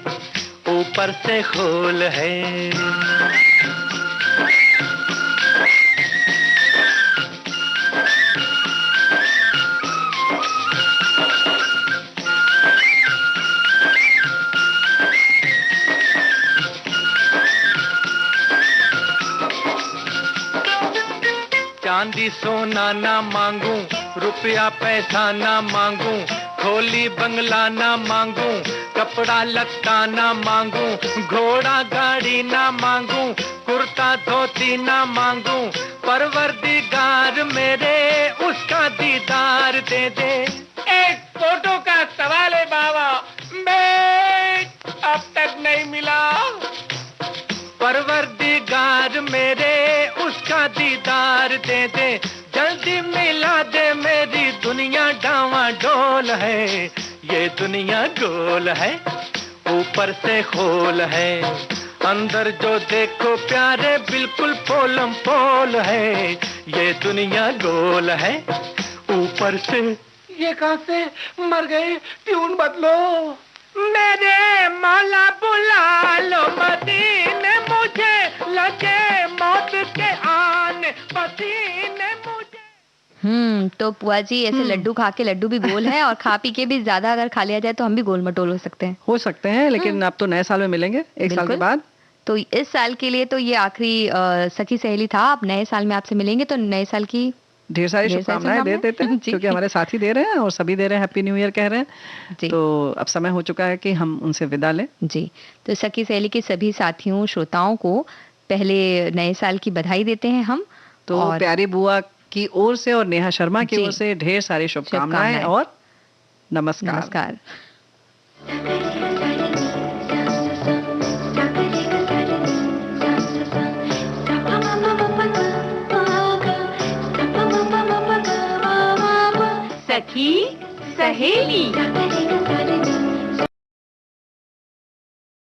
ऊपर से खोल है। चांदी सोना ना मांगू, रुपया पैसा ना मांगू, खोली बंगला ना मांगू, कपड़ा लत्ता ना मांगू, घोड़ा गाड़ी ना मांगू, कुर्ता धोती ना मांगू। परवरदिगार मेरे उसका दीदार दे दे। एक फोटो का सवाल है बाबा, मैं अब तक नहीं मिला। प्यार दे दे, जल्दी मिला दे, मेरी दुनिया डावाडोल है, ये दुनिया गोल है, ऊपर से खोल है, अंदर जो देखो प्यारे बिल्कुल पोलम पोल है, ये दुनिया गोल है, ऊपर से। ये कहां से मर गए, ट्यून बदलो। मेरे मौला बुला लो मदीने, मुझे लगे मौत के आने पसीने मुझे। तो पुआ जी ऐसे लड्डू खा के, लड्डू भी गोल है और खा पी के भी ज्यादा अगर खा लिया जाए तो हम भी गोल मटोल हो सकते हैं, लेकिन अब तो नए साल में मिलेंगे, एक साल के बाद। तो इस साल के लिए तो ये आखिरी सखी सहेली था। अब नए साल में आपसे मिलेंगे तो नए साल की ढेर सारी शुभकामनाएं दे देते हैं, क्योंकि हमारे साथी दे रहे हैं और सभी दे रहे हैं, हैप्पी न्यू ईयर कह रहे हैं। तो अब समय हो चुका है कि हम उनसे विदा लें। जी, तो सखी सहेली के सभी साथियों, श्रोताओं को पहले नए साल की बधाई देते हैं हम। तो प्यारी बुआ की ओर से और नेहा शर्मा की ओर से ढेर सारी शुभकामनाएं और नमस्कार। सखी सहेली।